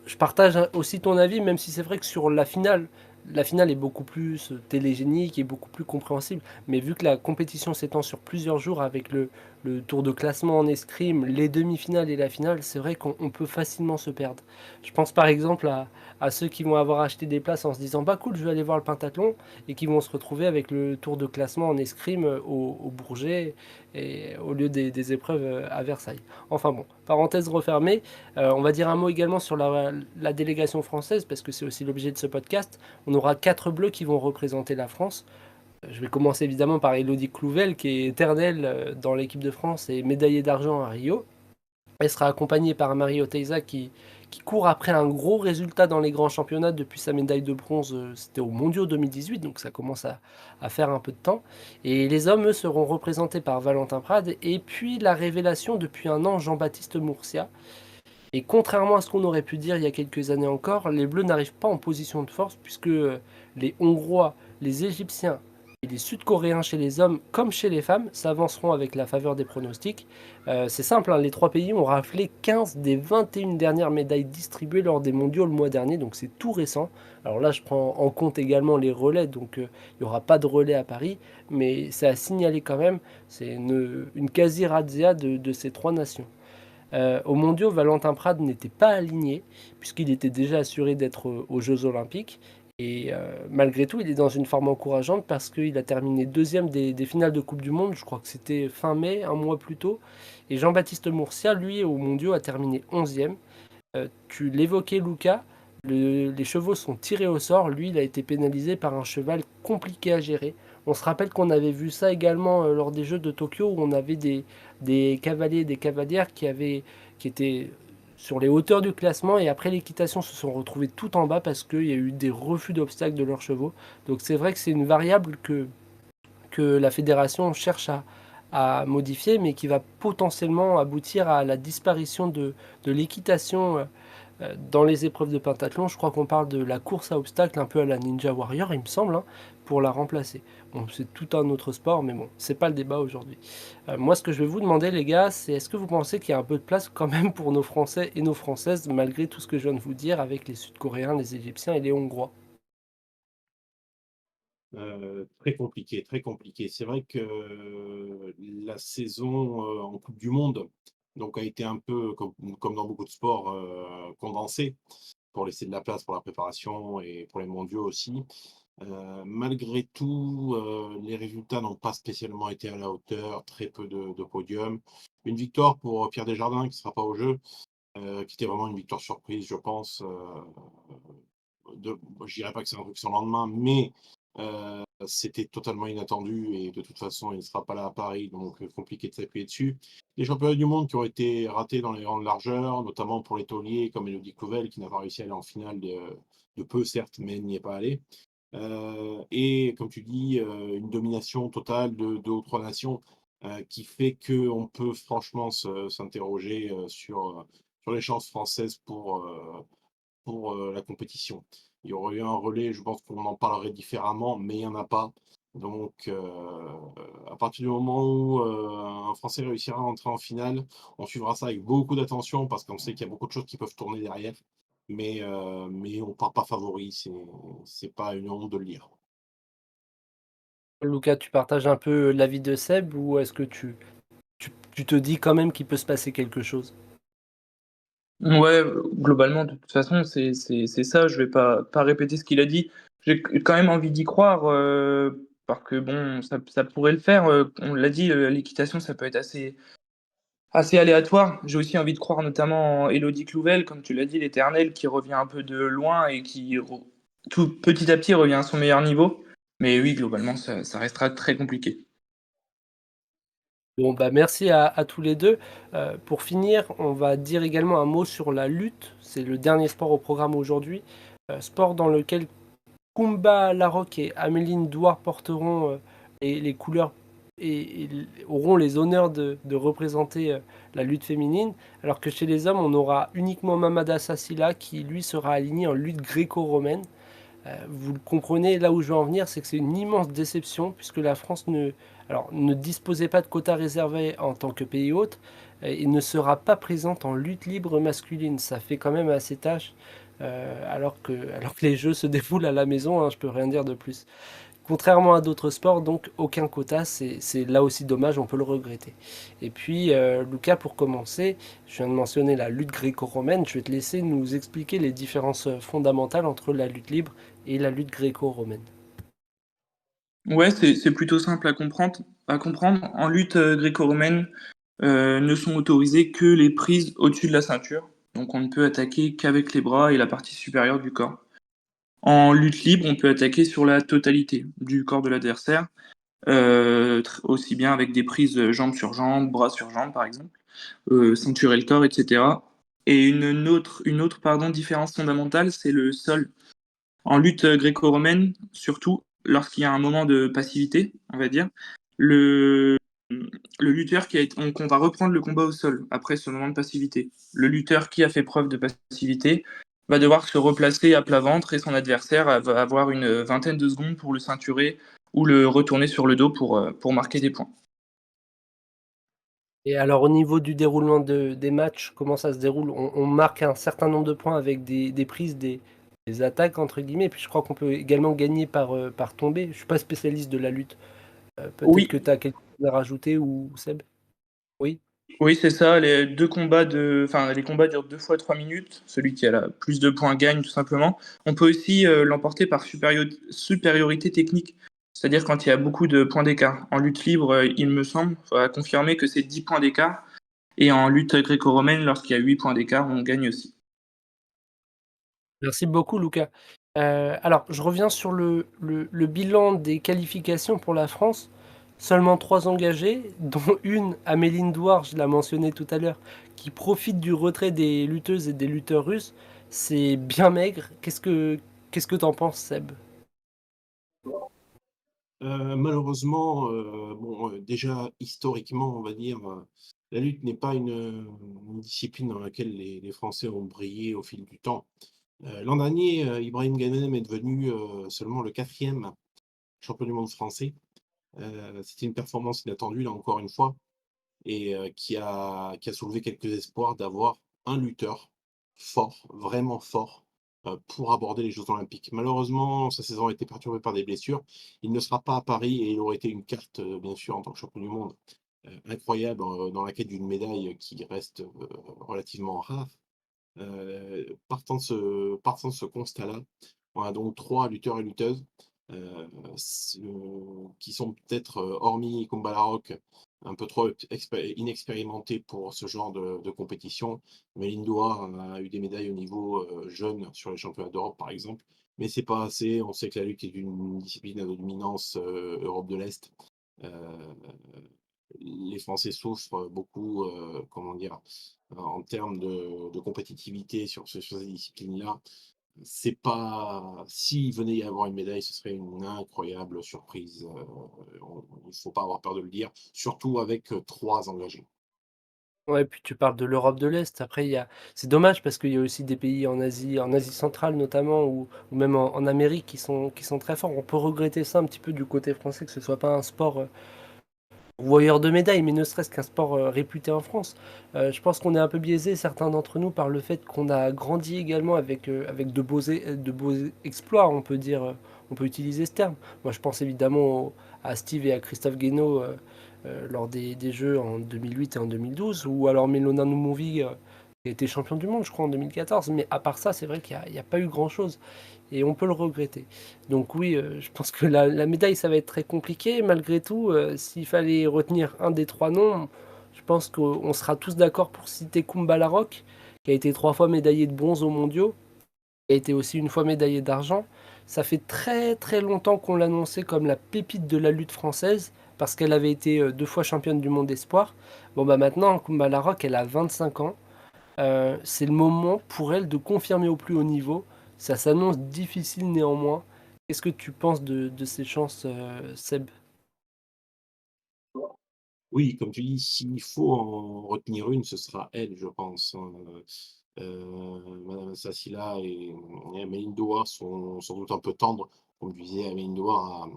je partage aussi ton avis, même si c'est vrai que sur la finale est beaucoup plus télégénique et beaucoup plus compréhensible. Mais vu que la compétition s'étend sur plusieurs jours avec le tour de classement en escrime, les demi-finales et la finale, c'est vrai qu'on peut facilement se perdre. Je pense par exemple à ceux qui vont avoir acheté des places en se disant bah cool, je vais aller voir le pentathlon et qui vont se retrouver avec le tour de classement en escrime au Bourget et au lieu des épreuves à Versailles. Enfin bon, parenthèse refermée, on va dire un mot également sur la délégation française parce que c'est aussi l'objet de ce podcast. On aura 4 bleus qui vont représenter la France. Je vais commencer évidemment par Elodie Clouvel, qui est éternelle dans l'équipe de France et médaillée d'argent à Rio. Elle sera accompagnée par Marie Oteiza qui court après un gros résultat dans les grands championnats depuis sa médaille de bronze. C'était aux Mondiaux 2018, donc ça commence à faire un peu de temps. Et les hommes, eux, seront représentés par Valentin Prade et puis la révélation depuis un an, Jean-Baptiste Mourcia. Et contrairement à ce qu'on aurait pu dire il y a quelques années encore, les Bleus n'arrivent pas en position de force puisque les Hongrois, les Égyptiens et les Sud-Coréens chez les hommes comme chez les femmes s'avanceront avec la faveur des pronostics. C'est simple, hein, les trois pays ont raflé 15 des 21 dernières médailles distribuées lors des mondiaux le mois dernier, donc c'est tout récent. Alors là, je prends en compte également les relais, donc il n'y aura pas de relais à Paris, mais c'est à signaler quand même, c'est une quasi-razzia de ces trois nations. Aux mondiaux, Valentin Prade n'était pas aligné, puisqu'il était déjà assuré d'être aux Jeux Olympiques. Et malgré tout, il est dans une forme encourageante parce qu'il a terminé deuxième des finales de Coupe du Monde. Je crois que c'était fin mai, un mois plus tôt. Et Jean-Baptiste Mourcia, lui, aux mondiaux, a terminé 11e. Tu l'évoquais, Lucas, les chevaux sont tirés au sort. Lui, il a été pénalisé par un cheval compliqué à gérer. On se rappelle qu'on avait vu ça également lors des Jeux de Tokyo où on avait des cavaliers et des cavalières qui étaient sur les hauteurs du classement et après l'équitation se sont retrouvés tout en bas parce qu'il y a eu des refus d'obstacles de leurs chevaux. Donc c'est vrai que c'est une variable que la fédération cherche à modifier mais qui va potentiellement aboutir à la disparition de l'équitation dans les épreuves de pentathlon. Je crois qu'on parle de la course à obstacles un peu à la Ninja Warrior, il me semble, hein, pour la remplacer. Bon, c'est tout un autre sport, mais bon, c'est pas le débat aujourd'hui. Moi, ce que je vais vous demander, les gars, c'est est-ce que vous pensez qu'il y a un peu de place quand même pour nos Français et nos Françaises, malgré tout ce que je viens de vous dire avec les Sud-Coréens, les Égyptiens et les Hongrois? Très compliqué, très compliqué. C'est vrai que la saison en Coupe du Monde donc, a été un peu, comme dans beaucoup de sports, condensée pour laisser de la place pour la préparation et pour les mondiaux aussi. Malgré tout, les résultats n'ont pas spécialement été à la hauteur, très peu de podiums. Une victoire pour Pierre Desjardins qui ne sera pas au jeu, qui était vraiment une victoire surprise, je pense. Je dirais pas que c'est un truc sans lendemain, mais c'était totalement inattendu et de toute façon, il ne sera pas là à Paris, donc compliqué de s'appuyer dessus. Les championnats du monde qui ont été ratés dans les grandes largeurs, notamment pour les tauliers comme Elodie Clouvel, qui n'a pas réussi à aller en finale de peu, certes, mais n'y est pas allé. Et comme tu dis, une domination totale de deux ou trois nations qui fait qu'on peut franchement s'interroger sur les chances françaises pour la compétition. Il y aurait eu un relais, je pense qu'on en parlerait différemment, mais il n'y en a pas. Donc, à partir du moment où un Français réussira à entrer en finale, on suivra ça avec beaucoup d'attention parce qu'on sait qu'il y a beaucoup de choses qui peuvent tourner derrière. Mais on ne part pas favori, c'est pas une honte de le dire. Lucas, tu partages un peu l'avis de Seb ou est-ce que tu te dis quand même qu'il peut se passer quelque chose? Ouais, globalement, de toute façon, c'est ça. Je vais pas répéter ce qu'il a dit. J'ai quand même envie d'y croire parce que bon, ça pourrait le faire. On l'a dit, l'équitation, ça peut être assez aléatoire. J'ai aussi envie de croire notamment en Elodie Clouvel, comme tu l'as dit, l'éternelle, qui revient un peu de loin et qui tout petit à petit revient à son meilleur niveau. Mais oui, globalement, ça restera très compliqué. Bon, bah merci à tous les deux. Pour finir, on va dire également un mot sur la lutte. C'est le dernier sport au programme aujourd'hui. Sport dans lequel Kumba Larocque et Améline Douard porteront les couleurs et auront les honneurs de représenter la lutte féminine. Alors que chez les hommes, on aura uniquement Mamada Sassila qui, lui, sera aligné en lutte gréco-romaine. Vous le comprenez, là où je veux en venir, c'est que c'est une immense déception puisque la France ne disposait pas de quotas réservés en tant que pays hôte et ne sera pas présente en lutte libre masculine. Ça fait quand même assez tâche alors que les jeux se déroulent à la maison, hein, je peux rien dire de plus. Contrairement à d'autres sports, donc aucun quota, c'est là aussi dommage, on peut le regretter. Et puis, Lucas, pour commencer, je viens de mentionner la lutte gréco-romaine, je vais te laisser nous expliquer les différences fondamentales entre la lutte libre et la lutte gréco-romaine. Ouais, c'est plutôt simple à comprendre. En lutte gréco-romaine, ne sont autorisées que les prises au-dessus de la ceinture. Donc on ne peut attaquer qu'avec les bras et la partie supérieure du corps. En lutte libre, on peut attaquer sur la totalité du corps de l'adversaire, aussi bien avec des prises jambe sur jambe, bras sur jambe par exemple, ceinturer le corps, etc. Et une autre différence fondamentale, c'est le sol. En lutte gréco-romaine, surtout, lorsqu'il y a un moment de passivité, on va dire, le, le lutteur qu'on va reprendre le combat au sol après ce moment de passivité. Le lutteur qui a fait preuve de passivité va devoir se replacer à plat ventre et son adversaire va avoir une vingtaine de secondes pour le ceinturer ou le retourner sur le dos pour marquer des points. Et alors au niveau du déroulement des matchs, comment ça se déroule? On marque un certain nombre de points avec des prises, des attaques entre guillemets, puis je crois qu'on peut également gagner par tombée. Je suis pas spécialiste de la lutte. Peut-être Oui, que tu as quelque chose à rajouter ou Seb? Oui? oui, c'est ça. Les combats durent 2 fois 3 minutes. Celui qui a la plus de points gagne, tout simplement. On peut aussi l'emporter par supériorité technique, c'est-à-dire quand il y a beaucoup de points d'écart. En lutte libre, il me semble, il faudra confirmer que c'est 10 points d'écart. Et en lutte gréco-romaine, lorsqu'il y a 8 points d'écart, on gagne aussi. Merci beaucoup Lucas. Alors je reviens sur le bilan des qualifications pour la France. Seulement 3 engagés, dont une, Amélie Ndouar, je l'ai mentionné tout à l'heure, qui profite du retrait des lutteuses et des lutteurs russes. C'est bien maigre. Qu'est-ce que t'en penses, Seb? Malheureusement, bon, déjà historiquement, on va dire, la lutte n'est pas une discipline dans laquelle les Français ont brillé au fil du temps. L'an dernier, Ibrahim Ghanem est devenu seulement le 4e champion du monde français. C'était une performance inattendue, là encore une fois, et qui a soulevé quelques espoirs d'avoir un lutteur fort, vraiment fort, pour aborder les Jeux olympiques. Malheureusement, sa saison a été perturbée par des blessures. Il ne sera pas à Paris et il aurait été une carte, bien sûr, en tant que champion du monde, incroyable, dans la quête d'une médaille qui reste, relativement rare. Partant de ce constat-là, on a donc 3 lutteurs et lutteuses, qui sont peut-être, hormis Kumba Larocque, un peu trop inexpérimentés pour ce genre de compétition. Mélindoa a eu des médailles au niveau jeune sur les championnats d'Europe, par exemple, mais c'est pas assez. On sait que la lutte est une discipline à dominance Europe de l'Est. Euh, les Français souffrent beaucoup, comment dire, en termes de compétitivité sur ces disciplines-là. C'est pas, s'il venait y avoir une médaille, ce serait une incroyable surprise. Il ne faut pas avoir peur de le dire, surtout avec 3 engagés. Ouais, puis tu parles de l'Europe de l'Est. Après, c'est dommage parce qu'il y a aussi des pays en Asie centrale notamment, ou même en Amérique qui sont très forts. On peut regretter ça un petit peu du côté français, que ce soit pas un sport pourvoyeur de médailles, mais ne serait-ce qu'un sport réputé en France. Je pense qu'on est un peu biaisé, certains d'entre nous, par le fait qu'on a grandi également avec de beaux exploits, on peut dire, on peut utiliser ce terme. Moi, je pense évidemment à Steve et à Christophe Guénaud lors des Jeux en 2008 et en 2012, ou alors Milona Noumovi qui a été champion du monde, je crois, en 2014. Mais à part ça, c'est vrai qu'il n'y a pas eu grand-chose et on peut le regretter. Donc oui, je pense que la médaille, ça va être très compliqué. Malgré tout, s'il fallait retenir un des 3 noms, je pense qu'on sera tous d'accord pour citer Kumba Larocque, qui a été 3 fois médaillé de bronze aux mondiaux, qui a été aussi une fois médaillé d'argent. Ça fait très très longtemps qu'on l'annonçait comme la pépite de la lutte française, parce qu'elle avait été 2 fois championne du monde espoir. Bon bah maintenant, Kumba Larocque, elle a 25 ans. C'est le moment pour elle de confirmer au plus haut niveau. Ça s'annonce difficile néanmoins. Qu'est-ce que tu penses de ces chances, Seb? Oui, comme tu dis, s'il faut en retenir une, ce sera elle, je pense, hein. Madame Sassila et Amélie Doah sont sans doute un peu tendres. Comme tu disais, Amélie Doah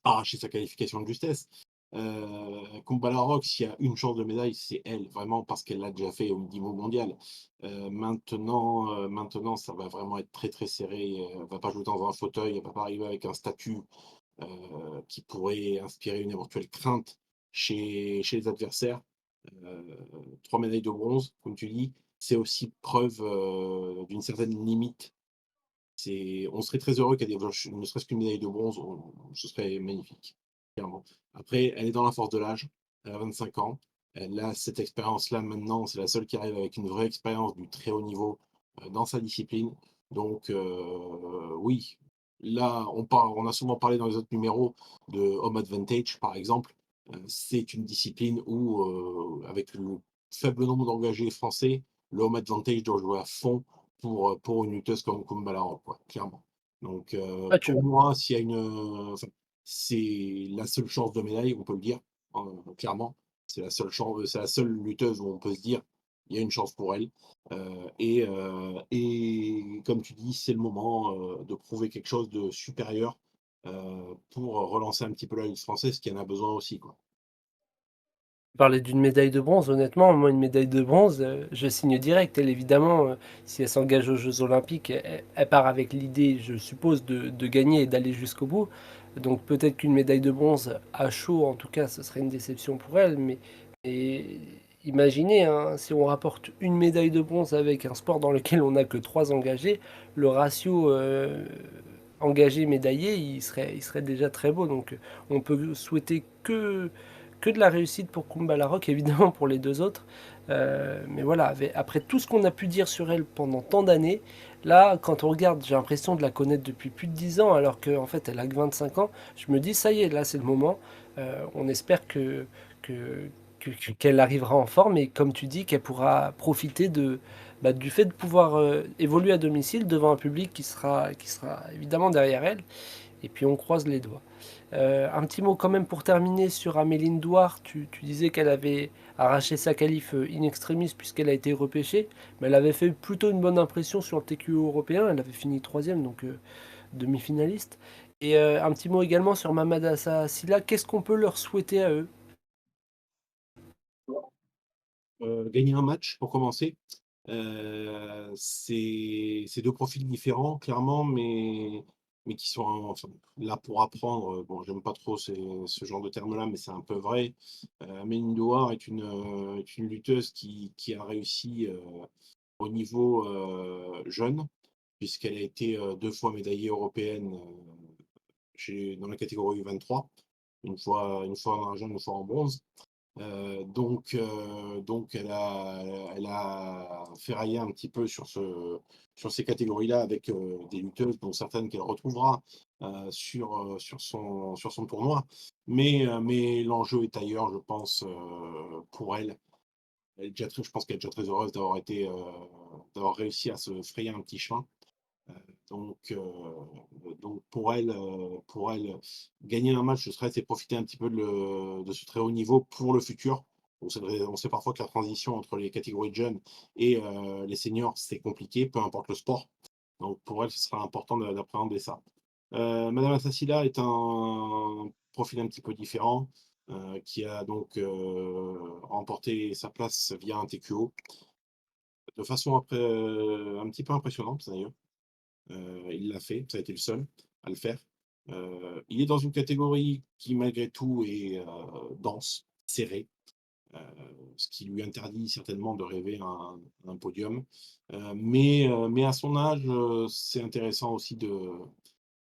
a arraché sa qualification de justesse. Kumba Larocque, s'il y a une chance de médaille, c'est elle, vraiment, parce qu'elle l'a déjà fait au niveau mondial. Maintenant, ça va vraiment être très très serré. Elle va pas jouer dans un fauteuil, elle va pas arriver avec un statut qui pourrait inspirer une éventuelle crainte chez les adversaires. 3 médailles de bronze, comme tu dis, c'est aussi preuve d'une certaine limite. On serait très heureux qu'elle décroche ne serait-ce qu'une médaille de bronze, ce serait magnifique, clairement. Après, elle est dans la force de l'âge, elle a 25 ans, elle a cette expérience-là maintenant, c'est la seule qui arrive avec une vraie expérience du très haut niveau dans sa discipline. Donc, oui, là, on a souvent parlé dans les autres numéros de Home Advantage, par exemple. C'est une discipline où, avec le faible nombre d'engagés français, le Home Advantage doit jouer à fond pour une lutteuse comme Kumbalarov, quoi, clairement. Donc, Ah, pour moi, s'il y a enfin, c'est la seule chance de médaille, on peut le dire, clairement. C'est la seule chance, c'est la seule lutteuse où on peut se dire, il y a une chance pour elle. Et comme tu dis, c'est le moment de prouver quelque chose de supérieur pour relancer un petit peu la lutte française, qui en a besoin aussi, quoi. Parler d'une médaille de bronze, honnêtement, moi, une médaille de bronze, je signe direct. Elle, évidemment, si elle s'engage aux Jeux Olympiques, elle part avec l'idée, je suppose, de gagner et d'aller jusqu'au bout. Donc peut-être qu'une médaille de bronze à chaud, en tout cas, ce serait une déception pour elle. Mais imaginez, hein, si on rapporte une médaille de bronze avec un sport dans lequel on n'a que 3 engagés, le ratio engagé-médaillé, il serait déjà très beau. Donc on peut souhaiter que de la réussite pour Kumba Larok, évidemment pour les deux autres. Mais voilà, après tout ce qu'on a pu dire sur elle pendant tant d'années, là, quand on regarde, j'ai l'impression de la connaître depuis plus de 10 ans, alors qu'en fait, elle a que 25 ans. Je me dis, ça y est, là, c'est le moment. On espère que, qu'elle arrivera en forme et, comme tu dis, qu'elle pourra profiter du fait de pouvoir évoluer à domicile devant un public qui sera évidemment derrière elle. Et puis, on croise les doigts. Un petit mot quand même pour terminer sur Améline Douard. Tu disais qu'elle avait arraché sa qualif in extremis puisqu'elle a été repêchée, mais elle avait fait plutôt une bonne impression sur le TQO européen. Elle avait fini troisième, donc demi-finaliste. Et un petit mot également sur Mamada Silla. Qu'est-ce qu'on peut leur souhaiter à eux? Gagner un match, pour commencer. C'est deux profils différents, clairement, mais qui sont enfin, là pour apprendre. Bon, j'aime pas trop ce genre de terme-là, mais c'est un peu vrai. Amélie Douard est une lutteuse qui a réussi au niveau jeune, puisqu'elle a été 2 fois médaillée européenne dans la catégorie U23, une fois en argent, une fois en bronze. Donc elle a ferraillé un petit peu sur ces catégories-là avec des lutteuses, dont certaines qu'elle retrouvera sur son tournoi. Mais l'enjeu est ailleurs, je pense, pour elle. Je pense qu'elle est déjà très heureuse d'avoir réussi à se frayer un petit chemin. Euh, donc, pour elle, gagner un match, ce serait c'est profiter un petit peu de ce très haut niveau pour le futur. On sait parfois que la transition entre les catégories de jeunes et les seniors, c'est compliqué, peu importe le sport. Donc pour elle, ce sera important d'appréhender ça. Madame Assassila est un profil un petit peu différent, qui a donc remporté sa place via un TQO de façon un petit peu impressionnante d'ailleurs. Il l'a fait, ça a été le seul à le faire. Il est dans une catégorie qui, malgré tout, est dense, serrée, euh, ce qui lui interdit certainement de rêver un podium. Mais à son âge, c'est intéressant aussi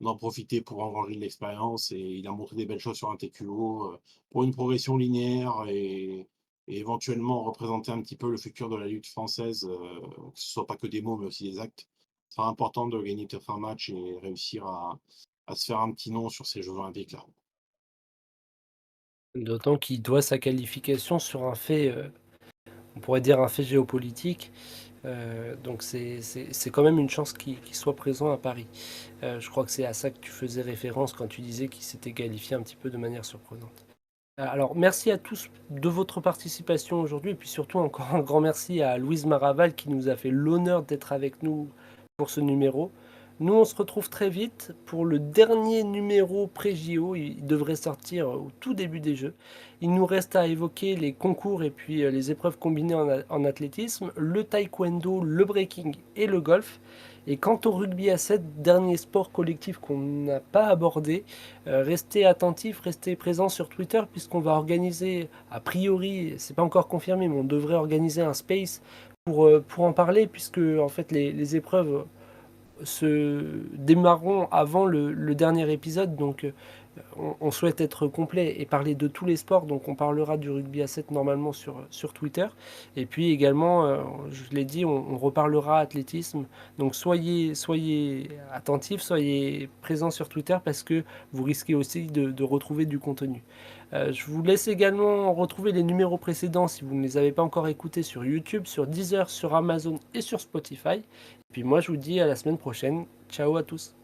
d'en profiter pour engranger de l'expérience. Et il a montré des belles choses sur un TQO pour une progression linéaire et éventuellement représenter un petit peu le futur de la lutte française, que ce soit pas que des mots, mais aussi des actes. Ce sera important de gagner peut-être un match et réussir à se faire un petit nom sur ces Jeux Olympiques-là. D'autant qu'il doit sa qualification sur un fait, on pourrait dire un fait géopolitique. Donc c'est quand même une chance qu'il soit présent à Paris. Je crois que c'est à ça que tu faisais référence quand tu disais qu'il s'était qualifié un petit peu de manière surprenante. Alors merci à tous de votre participation aujourd'hui et puis surtout encore un grand merci à Louise Maraval qui nous a fait l'honneur d'être avec nous pour ce numéro. Nous, on se retrouve très vite pour le dernier numéro pré-JO. Il devrait sortir au tout début des Jeux. Il nous reste à évoquer les concours et puis les épreuves combinées en athlétisme, le taekwondo, le breaking et le golf. Et quant au rugby à 7, dernier sport collectif qu'on n'a pas abordé, restez attentifs, restez présents sur Twitter puisqu'on va organiser, a priori, c'est pas encore confirmé, mais on devrait organiser un space pour en parler puisque en fait les épreuves se démarreront avant le dernier épisode. Donc on souhaite être complet et parler de tous les sports. Donc on parlera du rugby à 7 normalement sur Twitter. Et puis également, je l'ai dit, on reparlera athlétisme. Donc soyez attentifs, soyez présents sur Twitter parce que vous risquez aussi de retrouver du contenu. Je vous laisse également retrouver les numéros précédents si vous ne les avez pas encore écoutés sur YouTube, sur Deezer, sur Amazon et sur Spotify. Et puis moi je vous dis à la semaine prochaine. Ciao à tous.